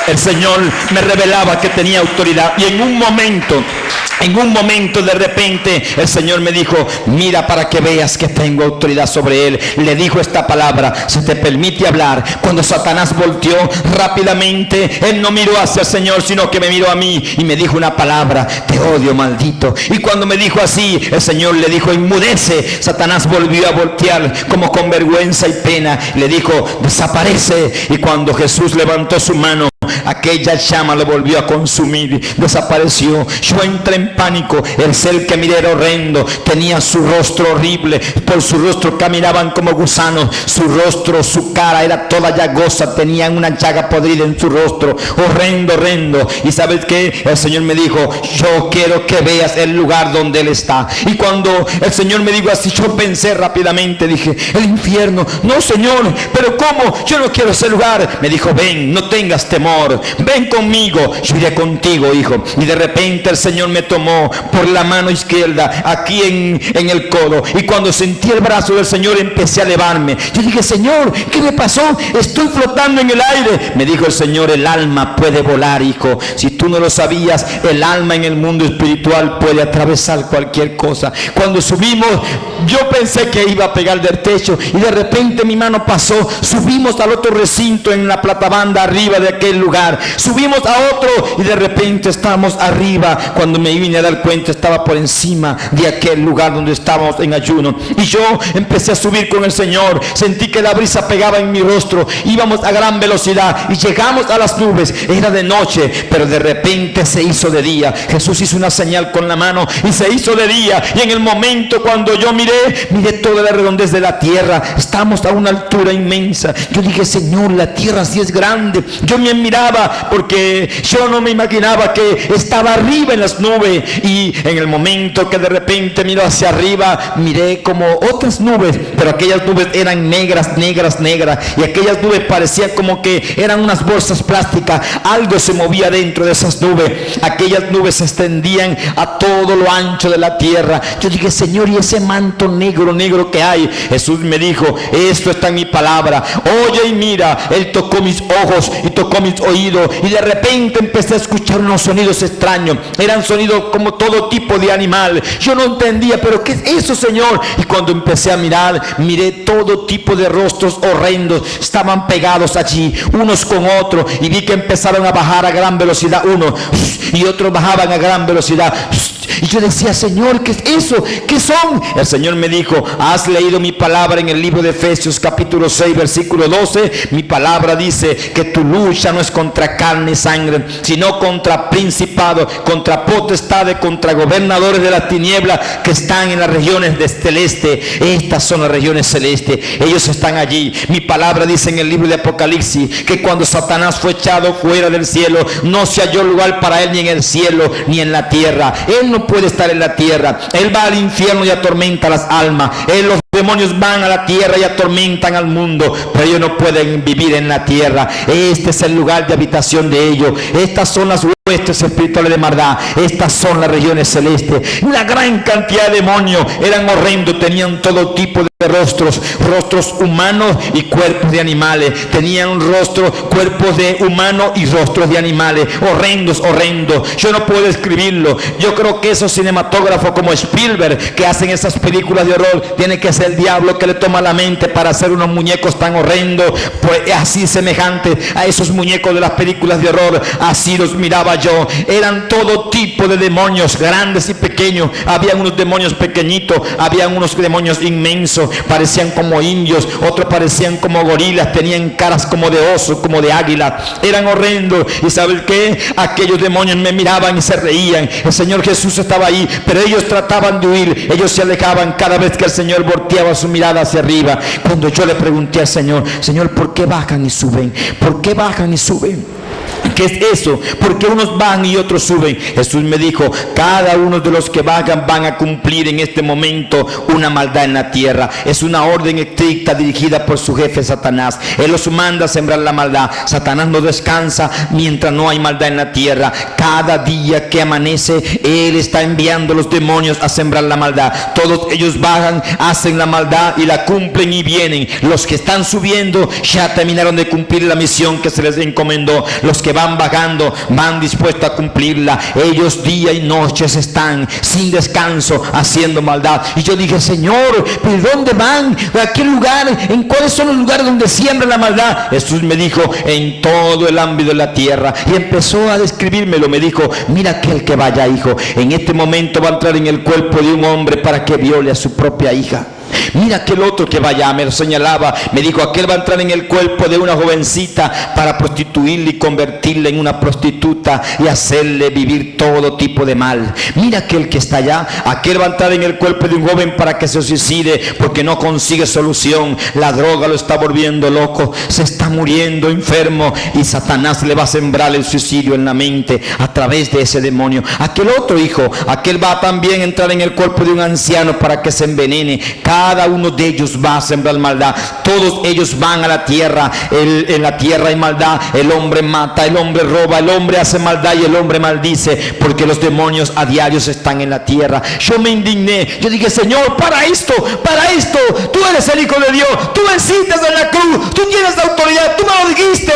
El Señor me revelaba que tenía autoridad, y en un momento de repente el Señor me dijo, mira para que veas que tengo autoridad sobre él. Le dijo esta palabra, se te permite hablar. Cuando Satanás volteó rápidamente, él no miró hacia el Señor, sino que me miró a mí y me dijo una palabra, te odio, maldito. Y cuando me dijo así, el Señor le dijo, enmudece. Satanás volvió a voltear como con vergüenza y pena, le dijo, desaparece. Y cuando Jesús levantó su mano, aquella llama lo volvió a consumir, desapareció. Yo entré en pánico. El ser que miré era horrendo, tenía su rostro horrible, por su rostro caminaban como gusanos, su rostro, su cara era toda llagosa, tenía una llaga podrida en su rostro, horrendo. Y ¿sabes qué? El Señor me dijo, yo quiero que veas el lugar donde él está. Y cuando el Señor me dijo así, yo pensé rápidamente, dije, el infierno. No, Señor, pero ¿cómo? Yo no quiero ese lugar. Me dijo, ven, no tengas temor, ven conmigo, yo iré contigo, hijo. Y de repente el Señor me tomó por la mano izquierda, aquí en el codo, y cuando sentí el brazo del Señor empecé a elevarme. Yo dije, Señor, ¿qué me pasó? Estoy flotando en el aire. Me dijo el Señor, el alma puede volar, hijo. Si tú no lo sabías, el alma en el mundo espiritual puede atravesar cualquier cosa. Cuando subimos, yo pensé que iba a pegar del techo, y de repente mi mano pasó. Subimos al otro recinto en la platabanda arriba de aquel lugar, subimos a otro, y de repente estábamos arriba. Cuando me vine a dar cuenta, estaba por encima de aquel lugar donde estábamos en ayuno, y yo empecé a subir con el Señor. Sentí que la brisa pegaba en mi rostro, íbamos a gran velocidad y llegamos a las nubes. Era de noche, pero de repente que se hizo de día. Jesús hizo una señal con la mano y se hizo de día. Y en el momento cuando yo miré toda la redondez de la tierra. Estamos a una altura inmensa. Yo dije, Señor, la tierra sí es grande. Yo me miraba porque yo no me imaginaba que estaba arriba en las nubes. Y en el momento que de repente miro hacia arriba, miré como otras nubes, pero aquellas nubes eran negras, negras, negras. Y aquellas nubes parecían como que eran unas bolsas plásticas. Algo se movía dentro de esas nubes. Aquellas nubes se extendían a todo lo ancho de la tierra. Yo dije, Señor, y ese manto negro, negro que hay. Jesús me dijo, esto está en mi palabra. Oye y mira. Él tocó mis ojos y tocó mis oídos, y de repente empecé a escuchar unos sonidos extraños. Eran sonidos como todo tipo de animal. Yo no entendía, pero ¿qué es eso, Señor? Y cuando empecé a mirar, miré todo tipo de rostros horrendos. Estaban pegados allí, unos con otros, y vi que empezaron a bajar a gran velocidad unos, y otros bajaban a gran velocidad. Y yo decía, Señor, ¿qué es eso? ¿Qué son? El Señor me dijo, ¿has leído mi palabra en el libro de Efesios capítulo 6 versículo 12? Mi palabra dice que tu lucha no es contra carne y sangre, sino contra principados, contra potestades, contra gobernadores de las tinieblas que están en las regiones celestes. Estas son las regiones celestes. Ellos están allí. Mi palabra dice en el libro de Apocalipsis que cuando Satanás fue echado fuera del cielo, no se halló lugar para él ni en el cielo ni en la tierra. Él no puede estar en la tierra. Él va al infierno y atormenta las almas. Los demonios van a la tierra y atormentan al mundo, pero ellos no pueden vivir en la tierra. Este es el lugar de habitación de ellos. Estas son las huestes espirituales de maldad. Estas son las regiones celestes. Una gran cantidad de demonios. Eran horrendos. Tenían todo tipo de rostros humanos y cuerpos de animales. Tenían un rostro, cuerpos de humanos y rostros de animales. Horrendos. Yo no puedo escribirlo. Yo creo que esos cinematógrafos como Spielberg, que hacen esas películas de horror, tiene que ser el diablo que le toma la mente para hacer unos muñecos tan horrendos, pues así semejantes a esos muñecos de las películas de horror. Así los miraba yo. Eran todo tipo de demonios, grandes y pequeños. Habían unos demonios pequeñitos, habían unos demonios inmensos, parecían como indios, otros parecían como gorilas, tenían caras como de oso, como de águila. Eran horrendos. ¿Y sabes qué? Aquellos demonios me miraban y se reían. El Señor Jesús estaba ahí, pero ellos trataban de huir. Ellos se alejaban cada vez que el Señor volteaba su mirada hacia arriba. Cuando yo le pregunté al Señor, Señor, ¿por qué bajan y suben? ¿Por qué bajan y suben? ¿Qué es eso? Porque unos van y otros suben. Jesús me dijo, cada uno de los que bajan van a cumplir en este momento una maldad en la tierra. Es una orden estricta dirigida por su jefe Satanás. Él los manda a sembrar la maldad. Satanás no descansa mientras no hay maldad en la tierra. Cada día que amanece, él está enviando los demonios a sembrar la maldad. Todos ellos bajan, hacen la maldad y la cumplen y vienen. Los que están subiendo ya terminaron de cumplir la misión que se les encomendó. Los que van bajando van dispuestos a cumplirla. Ellos día y noche están sin descanso haciendo maldad. Y yo dije, Señor, ¿pero dónde van? ¿A qué lugar? ¿En cuáles son los lugares donde siembran la maldad? Jesús me dijo, en todo el ámbito de la tierra. Y empezó a describírmelo. Me dijo, mira aquel que vaya, hijo, en este momento va a entrar en el cuerpo de un hombre para que viole a su propia hija. Mira aquel otro que vaya, me lo señalaba. Me dijo, aquel va a entrar en el cuerpo de una jovencita para prostituirla y convertirla en una prostituta y hacerle vivir todo tipo de mal. Mira aquel que está allá, aquel va a entrar en el cuerpo de un joven para que se suicide porque no consigue solución. La droga lo está volviendo loco, se está muriendo enfermo, y Satanás le va a sembrar el suicidio en la mente a través de ese demonio. Aquel otro hijo, aquel va también a entrar en el cuerpo de un anciano para que se envenene. Cada uno de ellos va a sembrar maldad. Todos ellos van a la tierra. En la tierra hay maldad. El hombre mata, el hombre roba, el hombre hace maldad y el hombre maldice, porque los demonios a diario están en la tierra. Yo me indigné. Yo dije, Señor, para esto. Tú eres el Hijo de Dios. Tú venciste en la cruz. Tú tienes la autoridad. Tú me lo dijiste.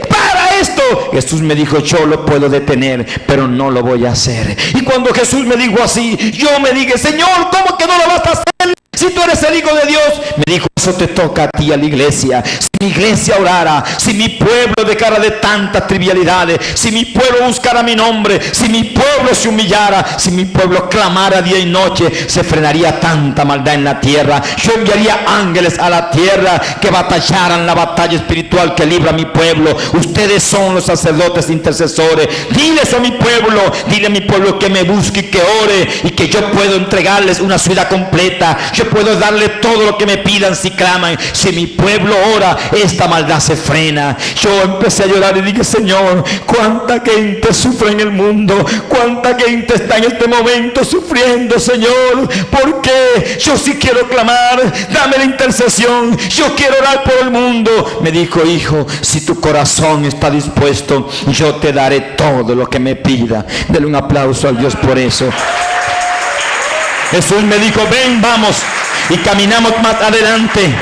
Para esto. Jesús me dijo, yo lo puedo detener, pero no lo voy a hacer. Y cuando Jesús me dijo así, yo me dije, Señor, ¿cómo que no lo vas a hacer? Si si tú eres el Hijo de Dios, me dijo, eso te toca a ti, a la iglesia. Si mi iglesia orara, si mi pueblo dejara de tantas trivialidades, si mi pueblo buscara mi nombre, si mi pueblo se humillara, si mi pueblo clamara día y noche, se frenaría tanta maldad en la tierra. Yo enviaría ángeles a la tierra que batallaran la batalla espiritual que libra mi pueblo. Ustedes son los sacerdotes intercesores. Dile eso a mi pueblo, dile a mi pueblo que me busque y que ore, y que yo puedo entregarles una ciudad completa. Yo puedo darle todo lo que me pidan si claman. Si mi pueblo ora, esta maldad se frena. Yo empecé a llorar y dije, Señor, cuánta gente sufre en el mundo, cuánta gente está en este momento sufriendo, Señor. ¿Por qué? Yo sí quiero clamar, dame la intercesión, yo quiero orar por el mundo. Me dijo, hijo, si tu corazón está dispuesto, yo te daré todo lo que me pida. Dele un aplauso al Dios por eso. Jesús me dijo, ven, vamos, y caminamos más adelante.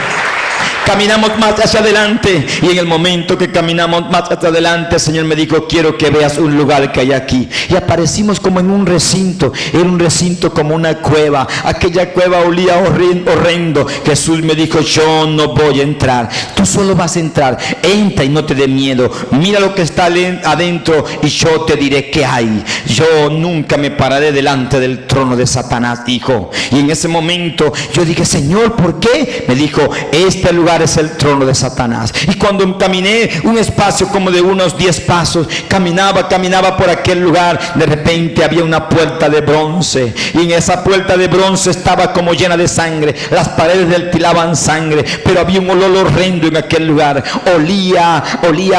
Caminamos más hacia adelante, y en el momento que caminamos más hacia adelante, el Señor me dijo, quiero que veas un lugar que hay aquí. Y aparecimos como en un recinto. Era un recinto como una cueva. Aquella cueva olía horrendo. Jesús me dijo, yo no voy a entrar, tú solo vas a entrar. Entra y no te dé miedo, mira lo que está adentro y yo te diré qué hay. Yo nunca me pararé delante del trono de Satanás, dijo. Y en ese momento yo dije, Señor, ¿por qué? Me dijo, este lugar es el trono de Satanás. Y cuando caminé un espacio como de unos 10 pasos, caminaba por aquel lugar, de repente había una puerta de bronce, y en esa puerta de bronce estaba como llena de sangre. Las paredes destilaban sangre, pero había un olor horrendo en aquel lugar. Olía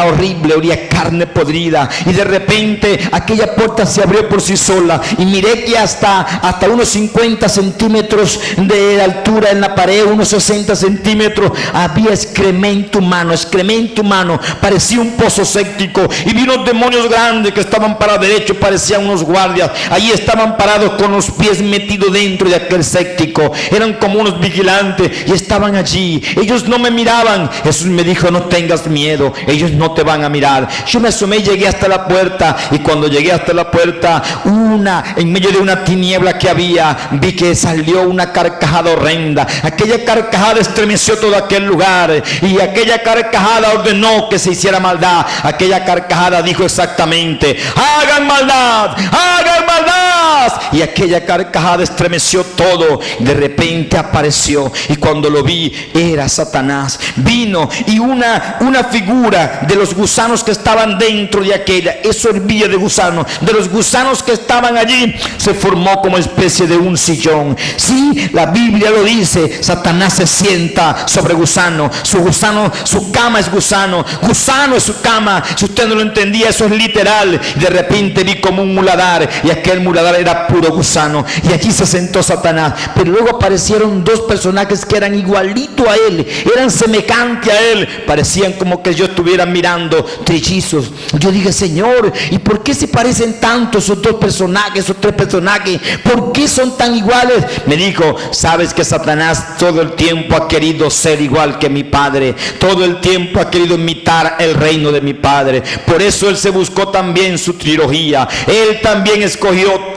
horrible, olía carne podrida. Y de repente aquella puerta se abrió por sí sola, y miré que hasta unos 50 centímetros de altura en la pared, unos 60 centímetros, había excremento humano, parecía un pozo séptico. Y vi unos demonios grandes que estaban parados derecho, parecían unos guardias. Allí estaban parados con los pies metidos dentro de aquel séptico. Eran como unos vigilantes y estaban allí. Ellos no me miraban. Jesús me dijo, no tengas miedo, ellos no te van a mirar. Yo me asomé y llegué hasta la puerta, y cuando llegué hasta la puerta, en medio de una tiniebla que había, vi que salió una carcajada horrenda. Aquella carcajada estremeció todo aquel lugar, y aquella carcajada ordenó que se hiciera maldad. Aquella carcajada dijo exactamente, hagan maldad, hagan maldad. Y aquella carcajada estremeció todo. De repente apareció, y cuando lo vi, era Satanás. Vino, y una figura de los gusanos que estaban dentro de aquella, eso hervía de gusanos, de los gusanos que estaban allí, se formó como especie de un sillón. Sí, la Biblia lo dice, Satanás se sienta sobre gusano, su cama es gusano es su cama. Si usted no lo entendía, eso es literal. De repente vi como un muladar, y aquel muladar era puro gusano, y allí se sentó Satanás. Pero luego aparecieron dos personajes que eran igualito a él, eran semejantes a él, parecían como que yo estuviera mirando trillizos. Yo dije, Señor, ¿y por qué se parecen tanto esos dos personajes, esos tres personajes? ¿Por qué son tan iguales? Me dijo, sabes que Satanás todo el tiempo ha querido ser igual que mi Padre, todo el tiempo ha querido imitar el reino de mi Padre. Por eso él se buscó también su trilogía. Él también escogió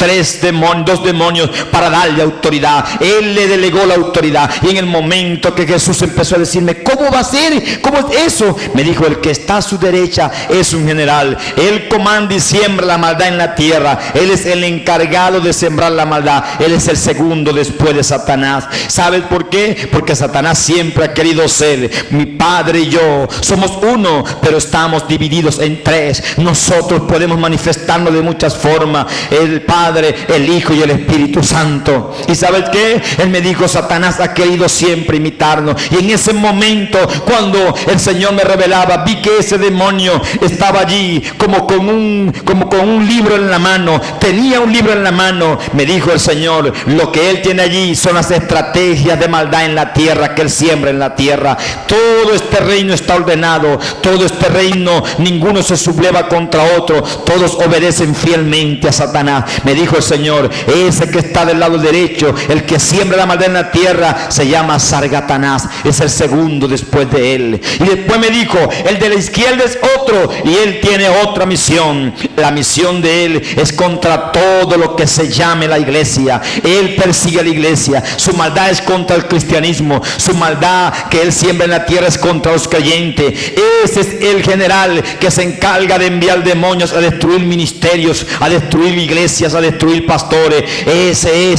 dos demonios para darle autoridad. Él le delegó la autoridad. Y en el momento que Jesús empezó a decirme, ¿cómo va a ser? ¿Cómo es eso? Me dijo, el que está a su derecha es un general. Él comanda y siembra la maldad en la tierra. Él es el encargado de sembrar la maldad. Él es el segundo después de Satanás. ¿Sabes por qué? Porque Satanás siempre ha querido ser. Mi Padre y yo somos uno, pero estamos divididos en tres. Nosotros podemos manifestarnos de muchas formas: el Padre, el Hijo y el Espíritu Santo. ¿Y sabes qué? Él me dijo, Satanás ha querido siempre imitarnos. Y en ese momento, cuando el Señor me revelaba, vi que ese demonio estaba allí como con un libro en la mano. Tenía un libro en la mano. Me dijo el Señor, lo que él tiene allí son las estrategias de maldad en la tierra que él siembra en la tierra. Todo este reino está ordenado, todo este reino, ninguno se subleva contra otro, todos obedecen fielmente a Satanás. Me dijo el Señor, ese que está del lado derecho, el que siembra la maldad en la tierra, se llama Sargatanás, es el segundo después de él. Y después me dijo, el de la izquierda es otro, y él tiene otra misión. La misión de él es contra todo lo que se llame la iglesia. Él persigue a la iglesia. Su maldad es contra el cristianismo. Su maldad que él siembra en la tierra es contra los creyentes. Ese es el general que se encarga de enviar demonios a destruir ministerios, a destruir iglesias, a destruir pastores. Ese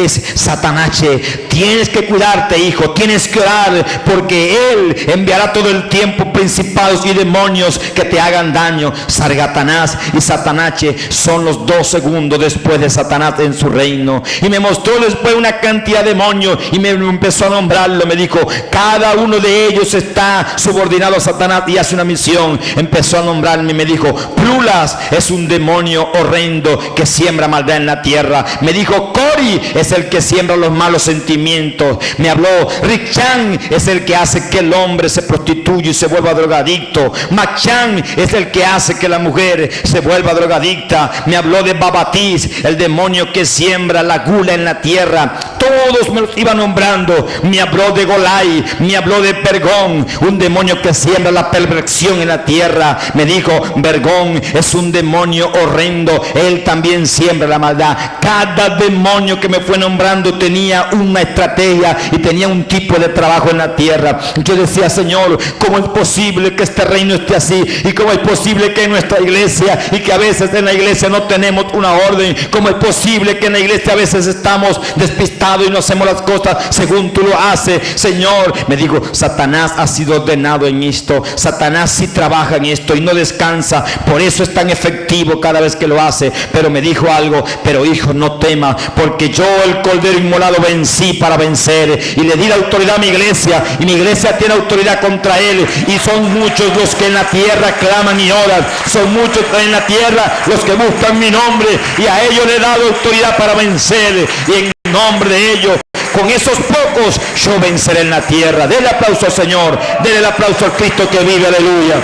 es Satanás. Tienes que cuidarte, hijo. Tienes que orar, porque él enviará todo el tiempo principados y demonios que te hagan daño. Sargatanás y Satanás son los dos segundos después de Satanás en su reino. Y me mostró después una cantidad de demonios y me empezó a nombrarlo. Me dijo, cada uno de ellos está subordinado a Satanás y hace una misión. Empezó a nombrarme y me dijo, Plulas es un demonio horrendo que siembra maldad en la tierra. Me dijo, Cori es el que siembra los malos sentimientos. Me habló, Richan es el que hace que el hombre se prostituya y se vuelva drogadicto. Machan es el que hace que la mujer se vuelva drogadicta. Me habló de Babatís, el demonio que siembra la gula en la tierra. Todos me los iba nombrando. Me habló de Golai, me habló de Pergón, un demonio que siembra la perversión en la tierra. Me dijo, Vergón es un demonio horrendo, él también siembra la maldad. Cada demonio que me fue nombrando tenía una estrategia y tenía un tipo de trabajo en la tierra. Yo decía, Señor, ¿cómo es posible que este reino esté así? ¿Y cómo es posible que en nuestra iglesia, y que a veces en la iglesia no tenemos una orden? ¿Cómo es posible que en la iglesia a veces estamos despistados y no hacemos las cosas según tú lo haces? Señor, me dijo, Satanás ha sido ordenado en esto. Satanás sí trabaja en esto y no descansa. Por eso es tan efectivo cada vez que lo hace. Pero me dijo algo, pero hijo, no temas, porque yo, el Cordero inmolado, vencí para vencer. Y le di la autoridad a mi iglesia, y mi iglesia tiene autoridad contra él. Y son muchos los que en la tierra claman y oran. Son muchos en la tierra los que buscan mi nombre, y a ellos le he dado autoridad para vencer. Y en nombre de ellos, con esos pocos, yo venceré en la tierra. Denle aplauso al Señor. Denle el aplauso al Cristo que vive. Aleluya.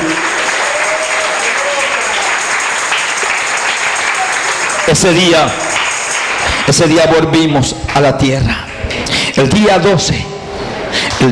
Ese día volvimos a la tierra. El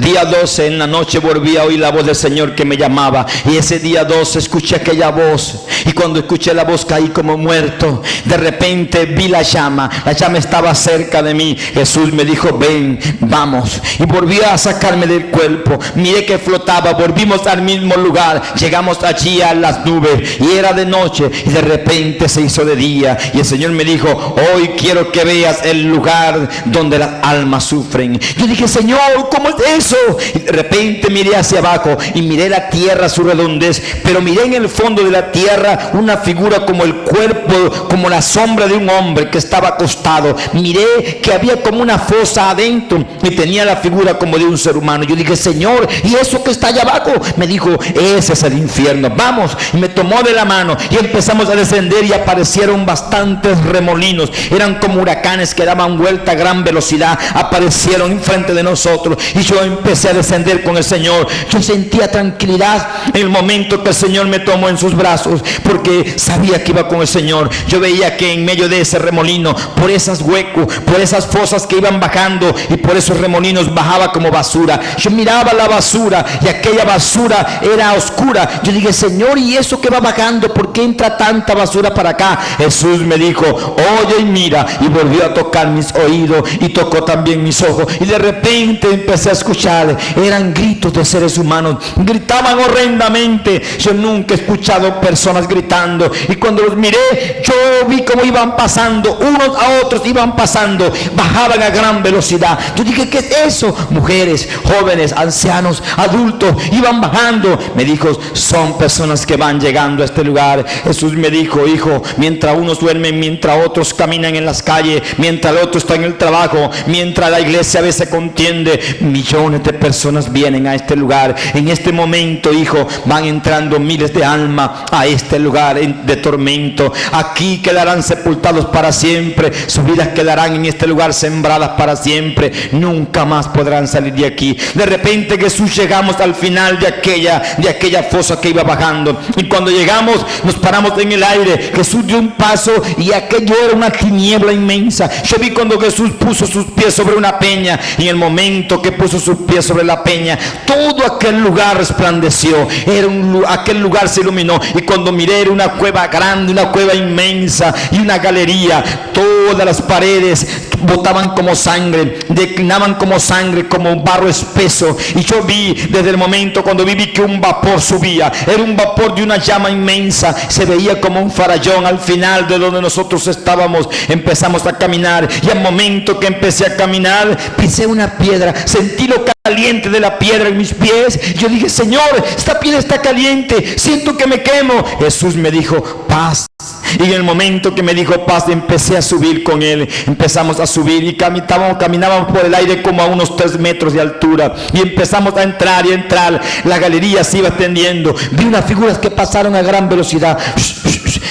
día 12 en la noche volví a oír la voz del Señor que me llamaba. Y ese día 12 escuché aquella voz. Y cuando escuché la voz caí como muerto. De repente vi la llama. La llama estaba cerca de mí. Jesús me dijo, ven, vamos. Y volví a sacarme del cuerpo. Miré que flotaba. Volvimos al mismo lugar. Llegamos allí a las nubes. Y era de noche. Y de repente se hizo de día. Y el Señor me dijo, hoy quiero que veas el lugar donde las almas sufren. Yo dije, Señor, ¿cómo es eso? Y de repente miré hacia abajo y miré la tierra, su redondez, pero miré en el fondo de la tierra una figura como el cuerpo, como la sombra de un hombre que estaba acostado. Miré que había como una fosa adentro y tenía la figura como de un ser humano. Yo dije, Señor, ¿y eso que está allá abajo? Me dijo, ese es el infierno, vamos. Y me tomó de la mano y empezamos a descender, y aparecieron bastantes remolinos. Eran como huracanes que daban vuelta a gran velocidad. Aparecieron enfrente de nosotros y yo empecé a descender con el Señor. Yo sentía tranquilidad en el momento que el Señor me tomó en sus brazos, porque sabía que iba con el Señor. Yo veía que en medio de ese remolino, por esos huecos, por esas fosas que iban bajando, y por esos remolinos bajaba como basura. Yo miraba la basura y aquella basura era oscura. Yo dije, Señor, ¿y eso que va bajando? ¿Por qué entra tanta basura para acá? Jesús me dijo, oye y mira. Y volvió a tocar mis oídos y tocó también mis ojos. Y de repente empecé a escuchar, eran gritos de seres humanos. Gritaban horrendamente. Yo nunca he escuchado personas gritando. Y cuando los miré, yo vi cómo iban pasando, unos a otros iban pasando, bajaban a gran velocidad. Yo dije, ¿qué es eso? Mujeres, jóvenes, ancianos, adultos, iban bajando. Me dijo, son personas que van llegando a este lugar. Jesús me dijo, hijo, mientras unos duermen, mientras otros caminan en las calles, mientras el otro está en el trabajo, mientras la iglesia a veces contiende, millones de personas vienen a este lugar. En este momento, hijo, van entrando miles de almas a este lugar de tormento. Aquí quedarán sepultados para siempre. Sus vidas quedarán en este lugar sembradas para siempre. Nunca más podrán salir de aquí. De repente, Jesús, llegamos al final de aquella fosa que iba bajando. Y cuando llegamos, nos paramos en el aire. Jesús dio un paso y aquello era una tiniebla inmensa. Yo vi cuando Jesús puso sus pies sobre una peña, y en el momento que puso sus pies sobre la peña, todo aquel lugar resplandeció. Aquel lugar se iluminó. Y cuando miré miré era una cueva grande, una cueva inmensa y una galería. Todas las paredes botaban como sangre, declinaban como sangre, como un barro espeso. Y yo vi, desde el momento cuando vi que un vapor subía, era un vapor de una llama inmensa, se veía como un farallón. Al final de donde nosotros estábamos, empezamos a caminar, y al momento que empecé a caminar, pisé una piedra, sentí lo caliente de la piedra en mis pies. Yo dije: Señor, esta piedra está caliente, siento que me quemo. Jesús me dijo: paz. Y en el momento que me dijo paz, empecé a subir con él. Empezamos a subir y caminábamos por el aire como a unos 3 metros de altura, y empezamos a entrar y entrar. La galería se iba extendiendo. Vi unas figuras que pasaron a gran velocidad.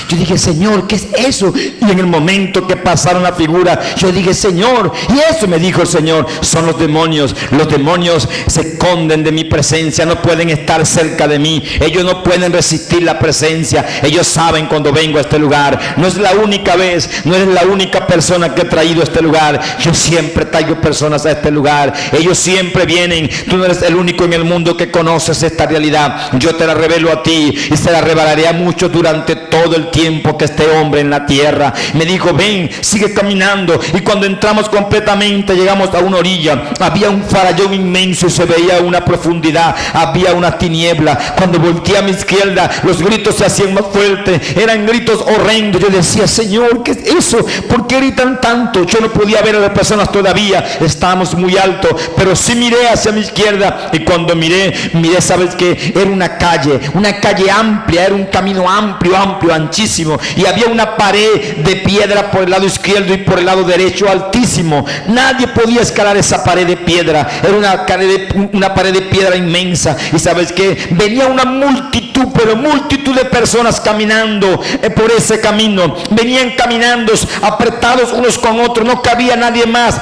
Yo dije: Señor, ¿qué es eso? Y en el momento que pasaron la figura, yo dije: Señor, y eso me dijo el Señor: son los demonios. Los demonios se esconden de mi presencia, no pueden estar cerca de mí. Ellos no pueden resistir la presencia. Ellos saben cuando vengo a este lugar. No es la única vez, no eres la única persona que he traído a este lugar. Yo siempre traigo personas a este lugar. Ellos siempre vienen. Tú no eres el único en el mundo que conoces esta realidad. Yo te la revelo a ti y se la revelaré a muchos durante todo el tiempo que este hombre en la tierra. Me dijo: ven, sigue caminando. Y cuando entramos completamente, llegamos a una orilla. Había un farallón inmenso y se veía una profundidad, había una tiniebla. Cuando volteé a mi izquierda, los gritos se hacían más fuertes, eran gritos horrendos. Yo decía: Señor, ¿qué es eso? ¿Por qué gritan tanto? Yo no podía ver a las personas todavía, estábamos muy alto, pero sí miré hacia mi izquierda. Y cuando miré, ¿sabes qué? Era una calle amplia, era un camino amplio, anchísimo, y había una pared de piedra por el lado izquierdo y por el lado derecho, altísimo. Nadie podía escalar esa pared de piedra. Era una pared de piedra inmensa. Y ¿sabes qué? Venía una multitud, pero multitud de personas caminando por ese camino. Venían caminando apretados unos con otros, no cabía nadie más.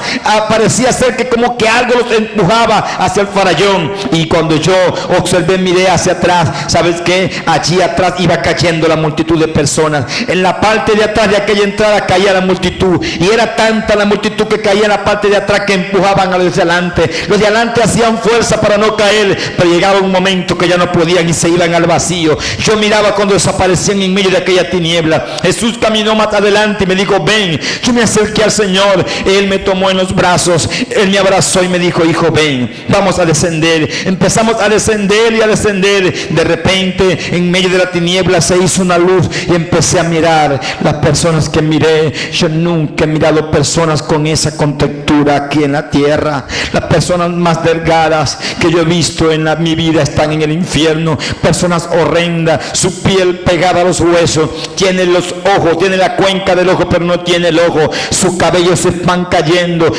Parecía ser que como que algo los empujaba hacia el farallón. Y cuando yo observé, miré hacia atrás, ¿sabes qué? Allí atrás iba cayendo la multitud de personas. En la parte de atrás de aquella entrada caía la multitud, y era tanta la multitud que caía en la parte de atrás que empujaban a los de adelante. Los de adelante hacían fuerza para no caer, pero llegaba un momento que ya no podían y se iban al vacío. Yo miraba cuando desaparecían en medio de aquella tiniebla. Jesús caminó más adelante y me dijo: ven. Yo me acerqué al Señor, Él me tomó en los brazos, Él me abrazó y me dijo: hijo, ven, vamos a descender. Empezamos a descender y a descender. De repente, en medio de la tiniebla se hizo una luz y empecé a mirar las personas que miré. Yo nunca he mirado personas con esa contextura aquí en la tierra. Las personas más delgadas que yo he visto en mi vida están en el infierno. Personas horrendas, su piel pegada a los huesos, tiene los ojos, tiene la cuenca del ojo pero no tiene el ojo, sus cabellos se van cayendo,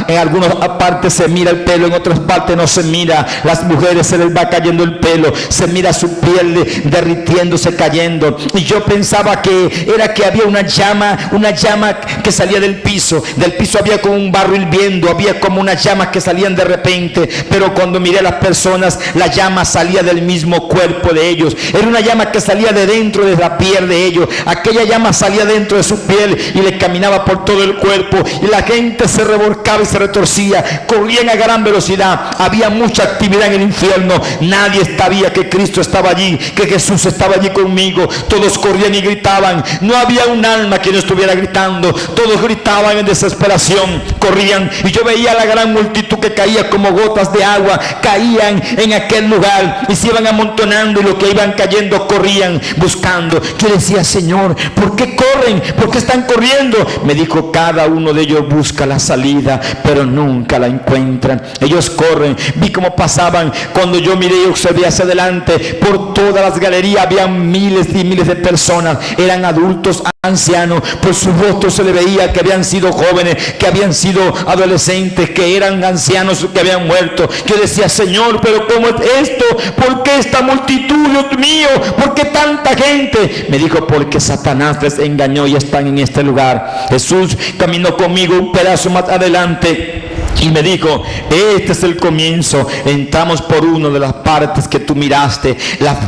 en algunas partes se mira el pelo, en otras partes no se mira. Las mujeres se les va cayendo el pelo, se mira su piel derritiéndose, cayendo. Y yo pensaba que había una llama que salía del piso había como un barro hirviendo, había como unas llamas que salían de repente. Pero cuando miré a las personas, la llama salía del mismo cuerpo de ellos, era una llama que salía de dentro de la piel de ellos. Aquella llama salía dentro de su piel y le caminaba por todo el cuerpo, y la gente se revolcaba y se retorcía, corrían a gran velocidad. Había mucha actividad en el infierno. Nadie sabía que Cristo estaba allí, que Jesús estaba allí conmigo. Todos corrían y gritaban. No había un alma que no estuviera gritando. Todos gritaban en desesperación, corrían, y yo veía la gran multitud que caía como gotas de agua, caían en aquel lugar y se iban amontonando, y los que iban cayendo corrían buscando. Yo decía: Señor, ¿por qué corren? ¿Por qué están corriendo? Me dijo: cada uno de ellos busca la salida, pero nunca la encuentran. Ellos corren. Vi cómo pasaban. Cuando yo miré y observé hacia adelante, por todas las galerías había miles y miles de personas. Eran adultos, ancianos. Por sus rostros se le veía que habían sido jóvenes, que habían sido adolescentes, que eran ancianos, que habían muerto. Yo decía: Señor, pero ¿cómo es esto? ¿Por qué esta multitud, Dios mío? ¿Por qué tanta gente? Me dijo: porque Satanás les engañó y están en este lugar. Jesús caminó conmigo un pedazo más adelante Y me dijo, este es el comienzo, entramos por una de las partes que tú miraste.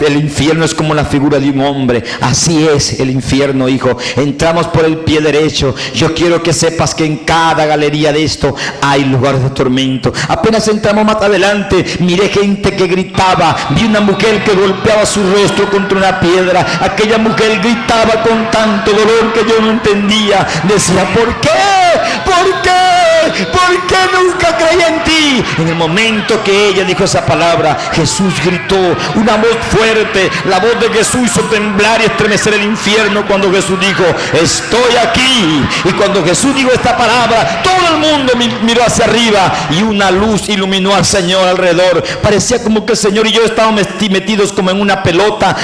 El infierno es como la figura de un hombre, así es el infierno, hijo. Entramos por el pie derecho. Yo quiero que sepas que en cada galería de esto hay lugares de tormento. Apenas entramos más adelante, miré gente que gritaba, vi una mujer que golpeaba su rostro contra una piedra. Aquella mujer gritaba con tanto dolor que yo no entendía. Decía, ¿por qué? ¿Por qué? ¿Por qué nunca creí en ti? En el momento que ella dijo esa palabra, Jesús gritó, una voz fuerte. La voz de Jesús hizo temblar y estremecer el infierno cuando Jesús dijo, estoy aquí. Y cuando Jesús dijo esta palabra, todo el mundo miró hacia arriba y una luz iluminó al Señor alrededor. Parecía como que el Señor y yo estábamos metidos como en una pelota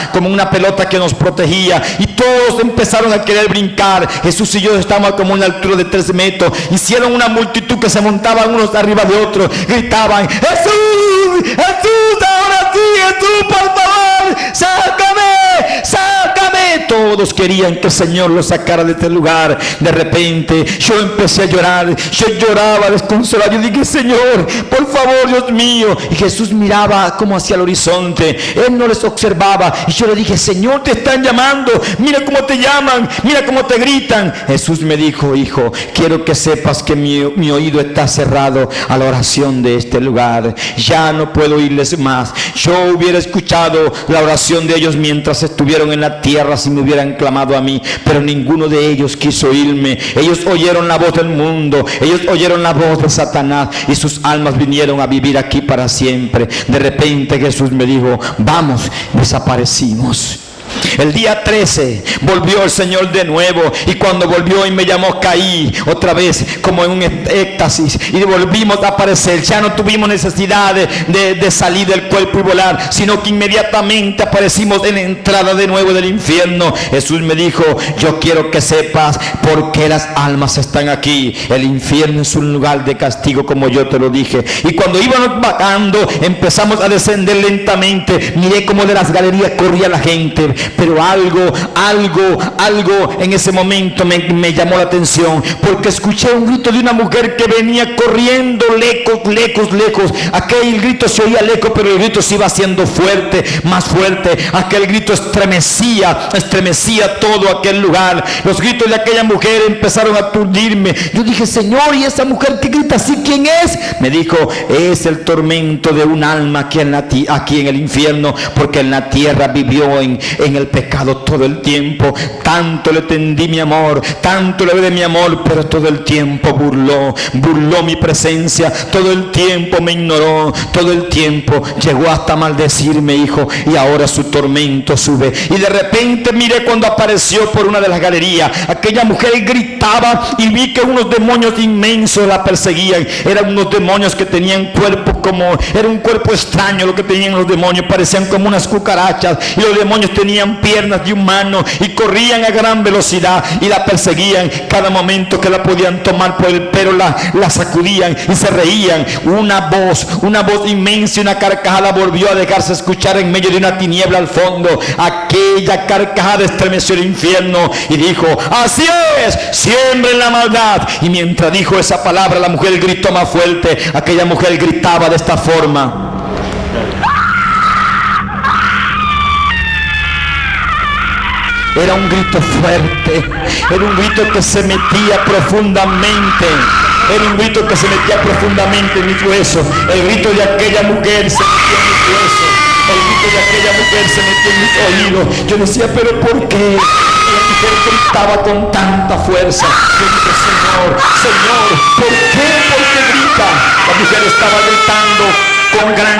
que nos protegía, y todos empezaron a querer brincar. Jesús y yo estábamos como a una altura de 3 metros. Hicieron una multitud que se montaban unos arriba de otros, gritaban, Jesús, Jesús, ahora sí, Jesús, por favor, sácame, sácame. Todos querían que el Señor los sacara de este lugar. De repente yo empecé a llorar, yo lloraba desconsolado. Yo dije, Señor, por favor, Dios mío. Y Jesús miraba como hacia el horizonte, Él no les observaba. Y yo le dije, Señor, te están llamando, mira cómo te llaman, mira cómo te gritan. Jesús me dijo, hijo, quiero que sepas que mi oído está cerrado a la oración de este lugar. Ya no puedo oírles más. Yo hubiera escuchado la oración de ellos mientras estuvieron en la tierra si me hubieran clamado a mí, pero ninguno de ellos quiso oírme. Ellos oyeron la voz del mundo, ellos oyeron la voz de Satanás, y sus almas vinieron a vivir aquí para siempre. De repente Jesús me dijo, vamos, desaparecimos. El día 13 volvió el Señor de nuevo, y cuando volvió y me llamó, caí otra vez como en un éxtasis y volvimos a aparecer. Ya no tuvimos necesidad de salir del cuerpo y volar, sino que inmediatamente aparecimos en la entrada de nuevo del infierno. Jesús me dijo, yo quiero que sepas por qué las almas están aquí. El infierno es un lugar de castigo, como yo te lo dije. Y cuando íbamos bajando, empezamos a descender lentamente. Miré como de las galerías corría la gente, pero algo en ese momento me llamó la atención, porque escuché un grito de una mujer que venía corriendo lejos. Aquel grito se oía lejos, pero el grito se iba haciendo fuerte, más fuerte. Aquel grito estremecía todo aquel lugar. Los gritos de aquella mujer empezaron a aturdirme. Yo dije, Señor, ¿y esa mujer que grita así, quién es? Me dijo, es el tormento de un alma aquí en el infierno, porque en la tierra vivió en el pecado todo el tiempo. Tanto le tendí mi amor, tanto le di mi amor, pero todo el tiempo burló mi presencia, todo el tiempo me ignoró, todo el tiempo llegó hasta maldecirme, hijo, y ahora su tormento sube. Y de repente miré cuando apareció por una de las galerías, aquella mujer gritaba, y vi que unos demonios inmensos la perseguían. Eran unos demonios que tenían cuerpo era un cuerpo extraño lo que tenían los demonios, parecían como unas cucarachas, y los demonios tenían piernas de humano y corrían a gran velocidad y la perseguían. Cada momento que la podían tomar por el pelo la sacudían y se reían. Una voz inmensa y una carcajada volvió a dejarse escuchar en medio de una tiniebla al fondo. Aquella carcajada estremeció el infierno y dijo, así es, siembren la maldad. Y mientras dijo esa palabra, la mujer gritó más fuerte. Aquella mujer gritaba de esta forma. Era un grito fuerte, era un grito que se metía profundamente, en mis huesos. El grito de aquella mujer se metió en mis huesos, el grito de aquella mujer se metió en mis oídos. Yo decía, pero ¿por qué? La mujer gritaba con tanta fuerza. Yo dije, Señor, ¿por qué? ¿Por qué grita? La mujer estaba gritando con gran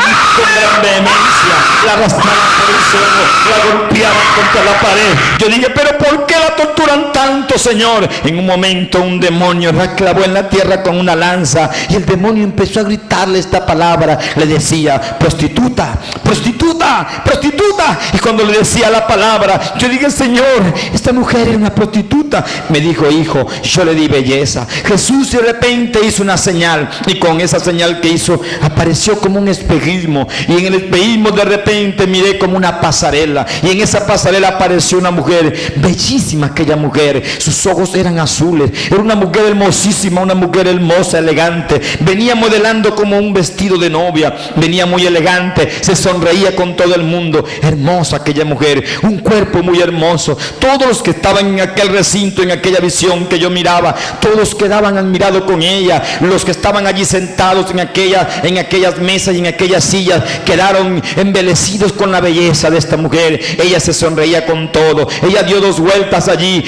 vehemencia, la arrastraban por el suelo, la golpeaban contra la pared. Yo dije, pero ¿por qué la torturan tanto, Señor? En un momento un demonio la clavó en la tierra con una lanza, y el demonio empezó a gritarle esta palabra. Le decía, prostituta, prostituta, prostituta. Y cuando le decía la palabra, yo dije, Señor, esta mujer era una prostituta. Me dijo, hijo, yo le di belleza. Jesús de repente hizo una señal, y con esa señal que hizo apareció como un espejismo, y en el espejismo de repente miré como una pasarela, y en esa pasarela apareció una mujer, bellísima aquella mujer, sus ojos eran azules, era una mujer hermosísima, una mujer hermosa, elegante, venía modelando como un vestido de novia, venía muy elegante, se sonreía con todo el mundo, hermosa aquella mujer, un cuerpo muy hermoso. Todos los que estaban en aquel recinto, en aquella visión que yo miraba, todos quedaban admirados con ella. Los que estaban allí sentados en aquellas mesas y en aquellas sillas quedaron embelecidos con la belleza de esta mujer. Ella se sonreía con todo, ella dio 2 vueltas allí,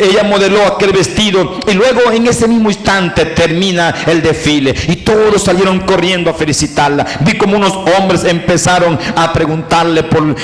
ella modeló aquel vestido, y luego en ese mismo instante termina el desfile y todos salieron corriendo a felicitarla. Vi como unos hombres empezaron a preguntarle por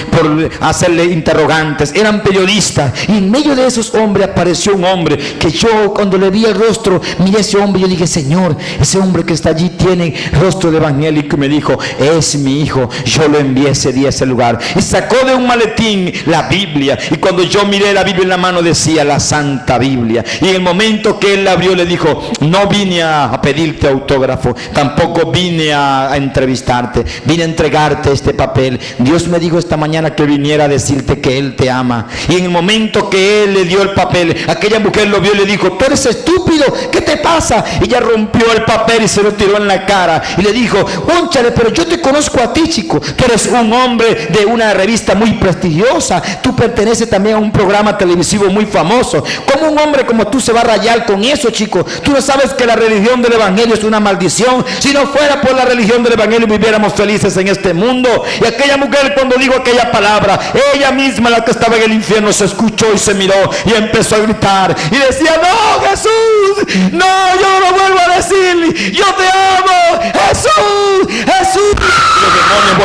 hacerle interrogantes, eran periodistas, y en medio de esos hombres apareció un hombre que yo, cuando le vi el rostro, miré a ese hombre, yo dije: Señor, ese hombre que está allí tiene rostro de evangélico, y me dijo: es mi hijo, yo lo envié ese día a ese lugar. Y sacó de un maletín la Biblia, y cuando yo miré la Biblia en la mano decía la Santa Biblia, y en el momento que él la abrió le dijo: no vine a pedirte autógrafo, tampoco vine a entrevistarte, vine a entregarte este papel. Dios me dijo esta mañana que viniera a decirte que Él te ama. Y en el momento que Él le dio el papel, aquella mujer lo vio y le dijo: tú eres estúpido, ¿qué te pasa? Y ella rompió el papel y se lo tiró en la cara y le dijo: cónchale, pero yo te conozco a ti, chico, tú eres un hombre de una revista muy prestigiosa, tú perteneces también a un programa televisivo muy famoso. ¿Cómo un hombre como tú se va a rayar con eso, chico? Tú no sabes que la religión del evangelio es una maldición. Si no fuera por la religión del evangelio viviéramos felices en este mundo. Y aquella mujer, cuando dijo aquella palabra, ella misma, la que estaba en el infierno, se escuchó y se miró y empezó a gritar y decía: no, Jesús, no, yo no lo vuelvo a decir, yo te amo, Jesús, Jesús. Y los demonios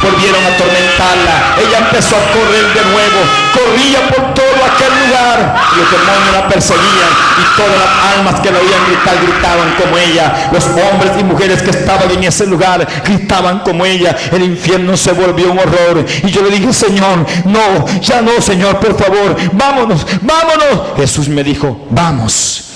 volvieron a atormentarla. Ella empezó a correr de nuevo, corría por todo aquel lugar, y los demonios la perseguían, y todas las almas que la oían gritar gritaban como ella. Los hombres y mujeres que estaban en ese lugar gritaban como ella. El infierno se volvió un horror, y yo le dije: Señor, no, ya no, Señor, por favor, vámonos, vámonos. Jesús me dijo: vamos.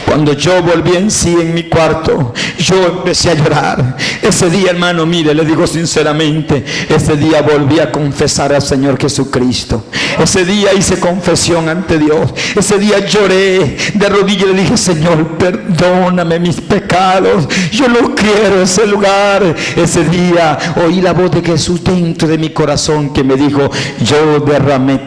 Cuando yo volví en sí en mi cuarto, yo empecé a llorar. Ese día, hermano, mire, le digo sinceramente, ese día volví a confesar al Señor Jesucristo. Ese día hice confesión ante Dios. Ese día lloré de rodillas y le dije: Señor, perdóname mis pecados, yo no quiero ese lugar. Ese día oí la voz de Jesús dentro de mi corazón que me dijo: yo derramé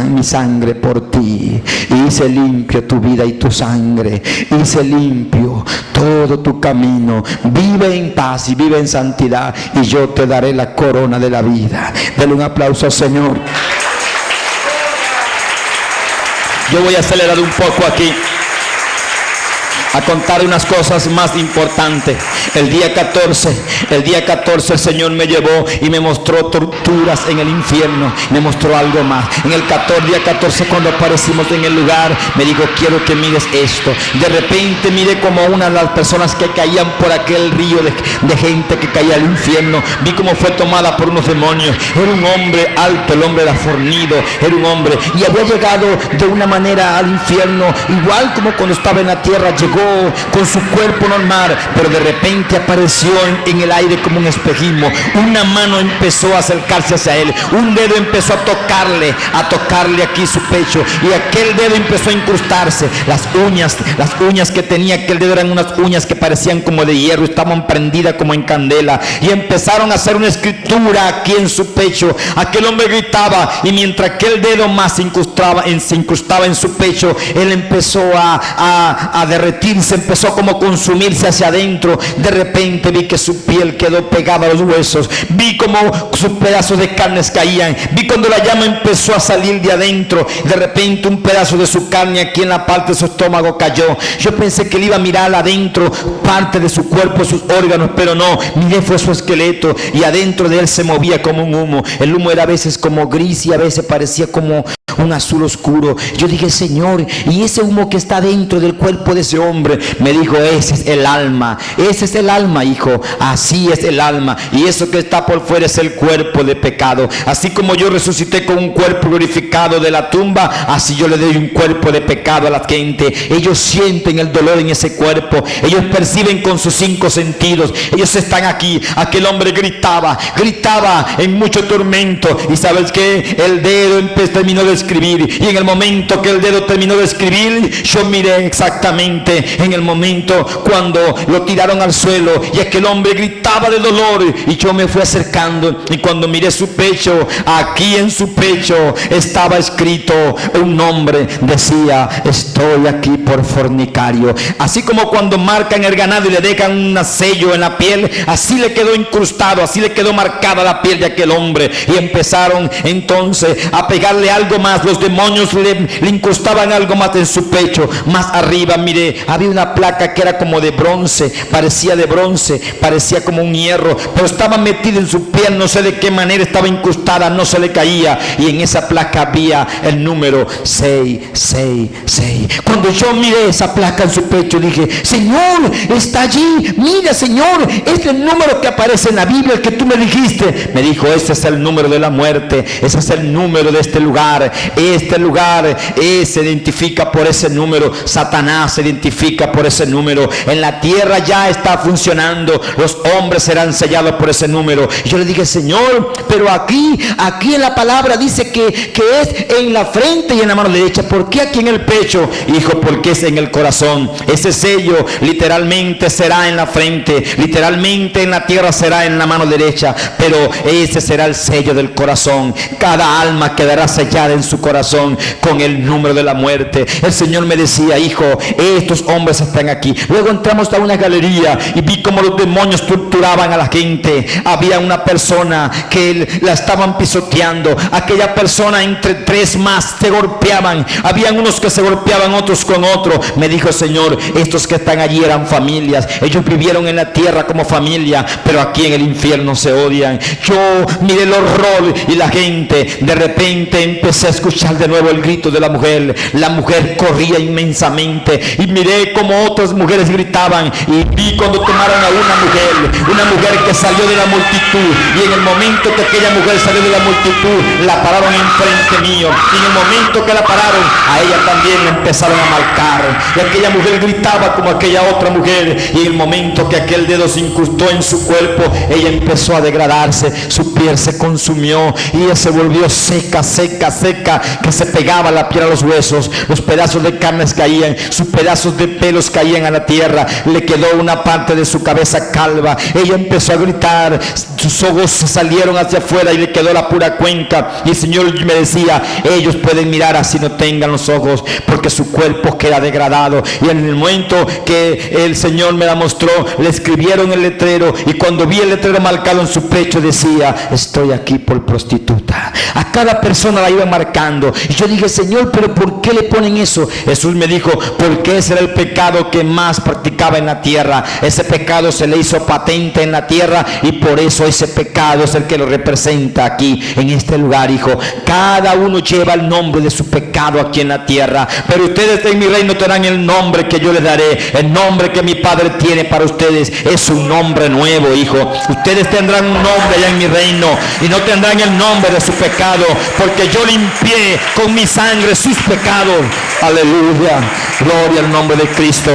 mi sangre por ti, hice limpio tu vida y tu sangre, hice limpio todo tu camino. Vive en paz y vive en santidad, y yo te daré la corona de la vida. Dale un aplauso al Señor. Yo voy a acelerar un poco aquí a contar unas cosas más importantes. El día 14 el Señor me llevó y me mostró torturas en el infierno. Me mostró algo más. En el día 14, cuando aparecimos en el lugar, me dijo: quiero que mires esto. De repente miré como una de las personas que caían por aquel río de gente que caía al infierno. Vi cómo fue tomada por unos demonios. Era un hombre alto, el hombre era fornido, era un hombre, y había llegado de una manera al infierno, igual como cuando estaba en la tierra. Llegó con su cuerpo normal, pero de repente apareció en el aire como un espejismo. Una mano empezó a acercarse hacia él, un dedo empezó a tocarle aquí su pecho, y aquel dedo empezó a incrustarse. Las uñas que tenía aquel dedo eran unas uñas que parecían como de hierro, estaban prendidas como en candela, y empezaron a hacer una escritura aquí en su pecho. Aquel hombre gritaba, y mientras aquel dedo más se incrustaba en su pecho, él empezó a derretir, se empezó como a consumirse hacia adentro. De repente vi que su piel quedó pegada a los huesos, vi como sus pedazos de carnes caían, vi cuando la llama empezó a salir de adentro. De repente un pedazo de su carne aquí en la parte de su estómago cayó. Yo pensé que él iba a mirar adentro, parte de su cuerpo, sus órganos, pero no, miré fue su esqueleto, y adentro de él se movía como un humo. El humo era a veces como gris y a veces parecía como un azul oscuro. Yo dije, Señor, y ese humo que está dentro del cuerpo de ese hombre, me dijo, ese es el alma, ese es el alma, hijo, así es el alma, y eso que está por fuera es el cuerpo de pecado. Así como yo resucité con un cuerpo glorificado de la tumba, así yo le doy un cuerpo de pecado a la gente. Ellos sienten el dolor en ese cuerpo, ellos perciben con sus 5 sentidos, ellos están aquí. Aquel hombre gritaba en mucho tormento, y ¿sabes qué? El dedo terminó de escribir, y en el momento que el dedo terminó de escribir, yo miré exactamente en el momento cuando lo tiraron al suelo, y aquel hombre gritaba de dolor, y yo me fui acercando, y cuando miré su pecho, aquí en su pecho estaba escrito un nombre, decía, estoy aquí por fornicario. Así como cuando marcan el ganado y le dejan un sello en la piel, así le quedó incrustado, así le quedó marcada la piel de aquel hombre. Y empezaron entonces a pegarle algo más, los demonios le incrustaban algo más en su pecho. Más arriba, mire, había una placa que era como de bronce, parecía como un hierro, pero estaba metida en su piel, no sé de qué manera estaba incrustada, no se le caía, y en esa placa había el número 666. Cuando yo miré esa placa en su pecho, dije, Señor, está allí, mira, Señor, es el número que aparece en la Biblia, el que tú me dijiste. Me dijo, ese es el número de la muerte, ese es el número de este lugar se identifica por ese número, Satanás se identifica por ese número, en la tierra ya está funcionando, los hombres serán sellados por ese número. Y yo le dije, Señor, pero aquí en la palabra dice que es en la frente y en la mano derecha, ¿por qué aquí en el pecho? Hijo, porque es en el corazón. Ese sello literalmente será en la frente, literalmente en la tierra será en la mano derecha, pero ese será el sello del corazón. Cada alma quedará sellada en su corazón con el número de la muerte. El Señor me decía, hijo, estos hombres están aquí. Luego entramos a una galería y vi cómo los demonios torturaban a la gente. Había una persona que la estaban pisoteando, aquella persona entre 3 más se golpeaban, habían unos que se golpeaban otros con otros. Me dijo, Señor, estos que están allí eran familias, ellos vivieron en la tierra como familia, pero aquí en el infierno se odian. Yo miré el horror y la gente, de repente empecé a escuchar de nuevo el grito de la mujer corría inmensamente, y miré como otras mujeres gritaban, y vi cuando tomaron a una mujer que salió de la multitud, y en el momento que aquella mujer salió de la multitud, la pararon enfrente mío, y en el momento que la pararon, a ella también la empezaron a marcar, y aquella mujer gritaba como aquella otra mujer, y en el momento que aquel dedo se incrustó en su cuerpo, ella empezó a degradarse, su piel se consumió, y ella se volvió seca, que se pegaba la piel a los huesos, los pedazos de carnes caían, sus pedazos de pelos caían a la tierra, le quedó una parte de su cabeza calva. Ella empezó a gritar, sus ojos salieron hacia afuera y le quedó la pura cuenca, y el Señor me decía, ellos pueden mirar así no tengan los ojos, porque su cuerpo queda degradado. Y en el momento que el Señor me la mostró, le escribieron el letrero, y cuando vi el letrero marcado en su pecho decía, estoy aquí por prostituta. A cada persona la iban marcando, y yo dije, Señor, pero ¿por qué le ponen eso? Jesús me dijo, porque ese era el pecado que más practicaba en la tierra, ese pecado se le hizo patente en la tierra, y por eso ese pecado es el que lo representa aquí en este lugar, hijo. Cada uno lleva el nombre de su pecado aquí en la tierra, pero ustedes en mi reino tendrán el nombre que yo les daré. El nombre que mi Padre tiene para ustedes es un nombre nuevo, hijo. Ustedes tendrán un nombre allá en mi reino, y no tendrán el nombre de su pecado, porque yo limpié con mi sangre sus pecados. Aleluya, gloria al nombre de Cristo.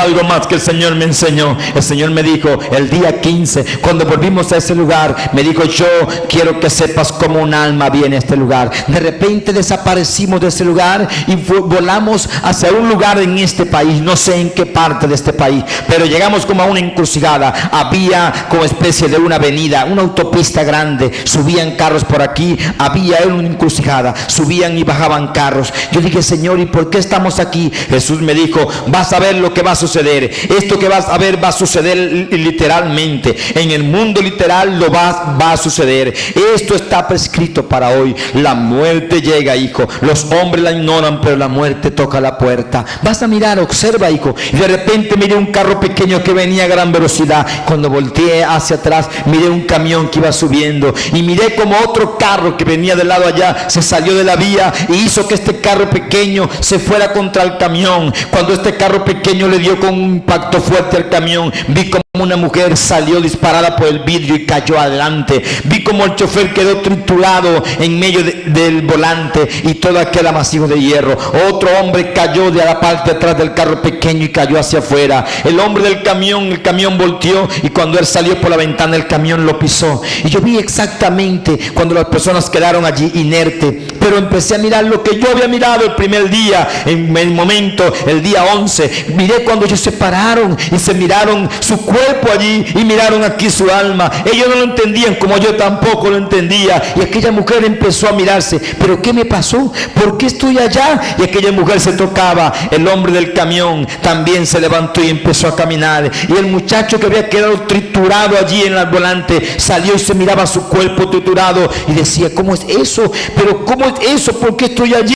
Algo más que el Señor me enseñó. El Señor me dijo el día 15, cuando volvimos a ese lugar, me dijo, yo quiero que sepas cómo un alma viene a este lugar. De repente desaparecimos de ese lugar y volamos hacia un lugar en este país, no sé en qué parte de este país, pero llegamos como a una encrucijada. Había como especie de una avenida, una autopista grande, subían carros por aquí, había una encrucijada, subían y bajaban carros. Yo dije, Señor, ¿y por qué estamos aquí? Jesús me dijo, vas a ver lo lo que va a suceder. Esto que vas a ver va a suceder literalmente. En el mundo literal lo va a suceder. Esto está prescrito para hoy. La muerte llega, hijo. Los hombres la ignoran, pero la muerte toca la puerta. Vas a mirar, observa, hijo. Y de repente miré un carro pequeño que venía a gran velocidad. Cuando volteé hacia atrás, miré un camión que iba subiendo. Y miré como otro carro que venía del lado allá se salió de la vía y hizo que este carro pequeño se fuera contra el camión. Cuando este carro pequeño le dio con un impacto fuerte al camión, vi como una mujer salió disparada por el vidrio y cayó adelante. Vi como el chofer quedó triturado en medio del volante y todo aquel amasijo de hierro. Otro hombre cayó de la parte de atrás del carro pequeño y cayó hacia afuera. El hombre del camión, el camión volteó y cuando él salió por la ventana el camión lo pisó. Y yo vi exactamente cuando las personas quedaron allí inertes, pero empecé a mirar lo que yo había mirado el primer día, en el momento, el día 11. Miré cuando ellos se pararon y se miraron su cuerpo allí y miraron aquí su alma. Ellos no lo entendían como yo tampoco lo entendía. Y aquella mujer empezó a mirarse, ¿pero qué me pasó? ¿Por qué estoy allá? Y aquella mujer se tocaba. El hombre del camión también se levantó y empezó a caminar. Y el muchacho que había quedado triturado allí en el volante salió y se miraba su cuerpo triturado y decía, ¿cómo es eso? ¿Pero cómo es eso? ¿Por qué estoy allí?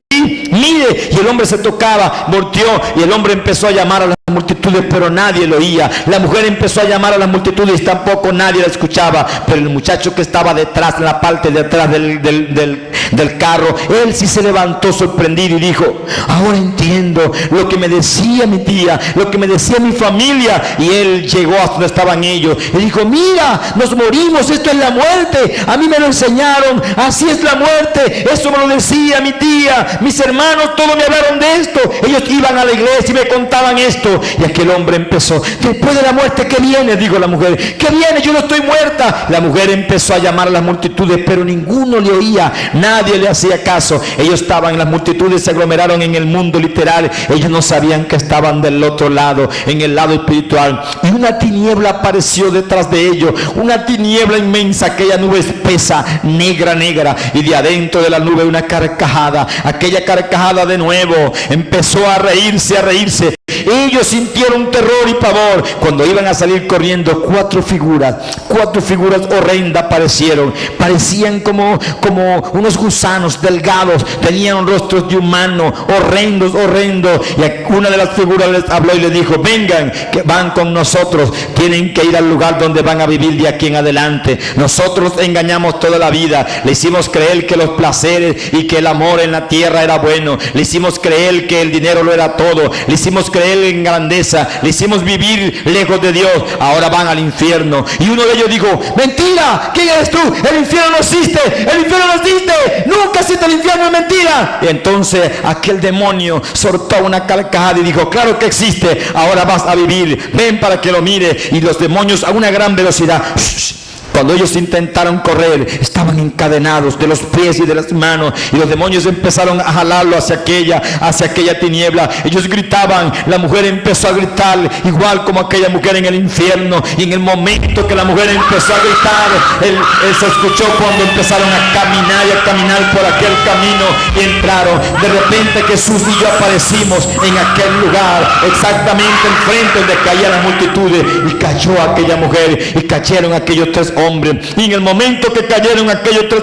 Mire, y el hombre se tocaba, volteó y el hombre empezó a llamar a las multitudes, pero nadie lo oía. La mujer empezó a llamar a las multitudes y tampoco nadie la escuchaba. Pero el muchacho que estaba detrás, en la parte de atrás del carro, él sí se levantó sorprendido y dijo, ahora entiendo lo que me decía mi tía, lo que me decía mi familia. Y él llegó hasta donde estaban ellos y dijo, mira, nos morimos, esto es la muerte. A mí me lo enseñaron, así es la muerte. Eso me lo decía mi tía, mis hermanos, todos me hablaron de esto. Ellos iban a la iglesia y me contaban esto. Y aquel hombre empezó, después de la muerte, ¿qué viene? Dijo la mujer, ¿qué viene? Yo no estoy muerta. La mujer empezó a llamar a las multitudes, pero ninguno le oía, nadie le hacía caso. Ellos estaban, las multitudes se aglomeraron en el mundo literal. Ellos no sabían que estaban del otro lado, en el lado espiritual. Y una tiniebla apareció detrás de ellos, una tiniebla inmensa, aquella nube espesa, negra, y de adentro de la nube una carcajada. Aquella carcajada de nuevo empezó a reírse. Ellos sintieron terror y pavor. Cuando iban a salir corriendo, cuatro figuras horrendas aparecieron. Parecían como unos gusanos delgados, tenían rostros de humano, horrendos. Y una de las figuras les habló y les dijo, vengan, que van con nosotros, tienen que ir al lugar donde van a vivir de aquí en adelante. Nosotros engañamos toda la vida, le hicimos creer que los placeres y que el amor en la tierra era bueno, le hicimos creer que el dinero lo era todo, le hicimos creer en grandeza, le hicimos vivir lejos de Dios. Ahora van al infierno. Y uno de ellos dijo, mentira, ¿quién eres tú? El infierno no existe, nunca existe el infierno, es mentira. Y entonces aquel demonio soltó una carcajada y dijo, claro que existe, ahora vas a vivir, ven para que lo mire. Y los demonios a una gran velocidad, cuando ellos intentaron correr, estaban encadenados de los pies y de las manos, y los demonios empezaron a jalarlo hacia aquella tiniebla. Ellos gritaban, la mujer empezó a gritar igual como aquella mujer en el infierno. Y en el momento que la mujer empezó a gritar, él se escuchó cuando empezaron a caminar por aquel camino y entraron. De repente Jesús y yo aparecimos en aquel lugar, exactamente enfrente donde caían las multitudes, y cayó aquella mujer y cayeron aquellos tres hombres. Y en el momento que cayeron aquellos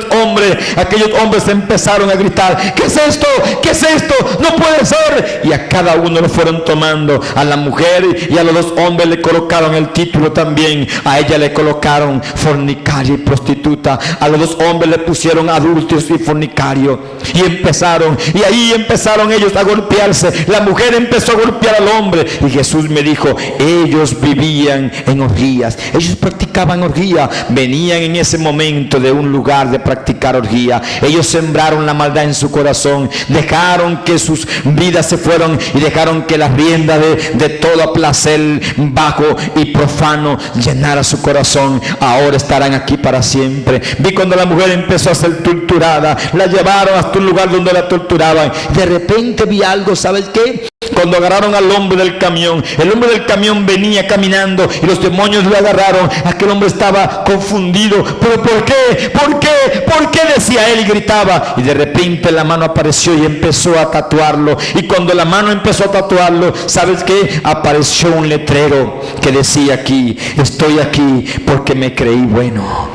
hombres empezaron a gritar, ¿qué es esto? ¿Qué es esto? No puede ser. Y a cada uno lo fueron tomando. A la mujer y a los dos hombres le colocaron el título también. A ella le colocaron fornicaria y prostituta. A los dos hombres le pusieron adúlteros y fornicario. Y ahí empezaron ellos a golpearse. La mujer empezó a golpear al hombre. Y Jesús me dijo, ellos vivían en orgías, ellos practicaban orgía. Venían en ese momento de un lugar de practicar orgía. Ellos sembraron la maldad en su corazón, dejaron que sus vidas se fueron y dejaron que las riendas de todo placer bajo y profano llenara su corazón. Ahora estarán aquí para siempre. Vi cuando la mujer empezó a ser torturada, la llevaron hasta un lugar donde la torturaban. De repente vi algo, ¿sabes qué? Cuando agarraron al hombre del camión, el hombre del camión venía caminando y los demonios lo agarraron. Aquel hombre estaba confundido. ¿Pero por qué? ¿Por qué? ¿Por qué? Decía él y gritaba. Y de repente la mano apareció y empezó a tatuarlo. Y cuando la mano empezó a tatuarlo, ¿sabes qué? Apareció un letrero que decía aquí: estoy aquí porque me creí bueno.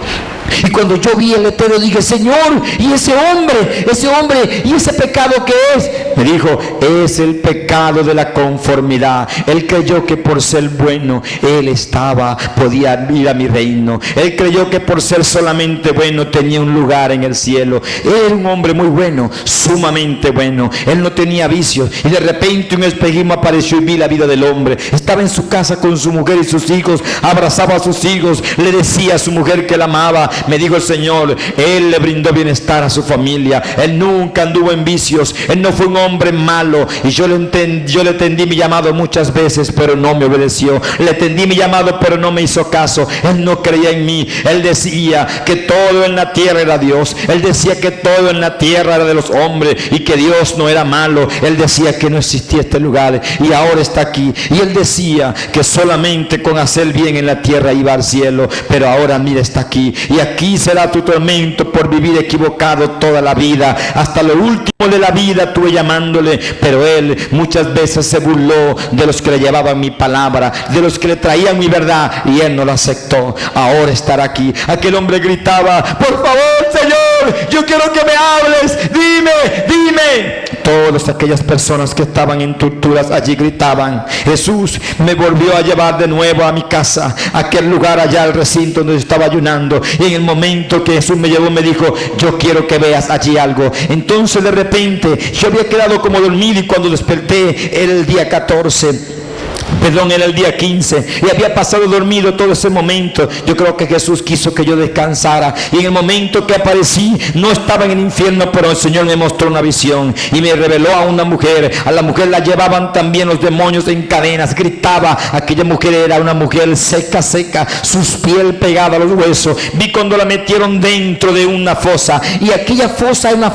Y cuando yo vi el letrero dije: Señor, ¿y ese hombre, y ese pecado qué es? Me dijo: es el pecado de la conformidad. Él creyó que por ser bueno, él podía ir a mi reino. Él creyó que por ser solamente bueno tenía un lugar en el cielo. Él era un hombre muy bueno, sumamente bueno. Él no tenía vicios. Y de repente un espejismo apareció y vi la vida del hombre. Estaba en su casa con su mujer y sus hijos, abrazaba a sus hijos, le decía a su mujer que la amaba. Me dijo el Señor: él le brindó bienestar a su familia, él nunca anduvo en vicios, él no fue un hombre malo. Y yo le tendí mi llamado muchas veces, pero no me obedeció. Le tendí mi llamado, pero no me hizo caso. Él no creía en mí. Él decía que todo en la tierra era Dios. Él decía que todo en la tierra era de los hombres y que Dios no era malo. Él decía que no existía este lugar y ahora está aquí. Y él decía que solamente con hacer bien en la tierra iba al cielo, pero ahora mira, está aquí. Y aquí será tu tormento por vivir equivocado toda la vida. Hasta lo último de la vida estuve llamándole, pero él muchas veces se burló de los que le llevaban mi palabra, de los que le traían mi verdad, y él no lo aceptó. Ahora estará aquí. Aquel hombre gritaba: por favor, Señor, yo quiero que me hables, dime. Todas aquellas personas que estaban en torturas allí gritaban. Jesús me volvió a llevar de nuevo a mi casa, a aquel lugar allá, al recinto donde estaba ayunando. Y en el momento que Jesús me llevó, me dijo: yo quiero que veas allí algo. Entonces de repente yo había quedado como dormido, y cuando desperté era el día 14. Era el día 15 y había pasado dormido todo ese momento. Yo creo que Jesús quiso que yo descansara, y en el momento que aparecí no estaba en el infierno, pero el Señor me mostró una visión y me reveló a una mujer. A la mujer la llevaban también los demonios en cadenas. Gritaba. Aquella mujer era una mujer seca, sus piel pegada a los huesos. Vi cuando la metieron dentro de una fosa, y aquella fosa era una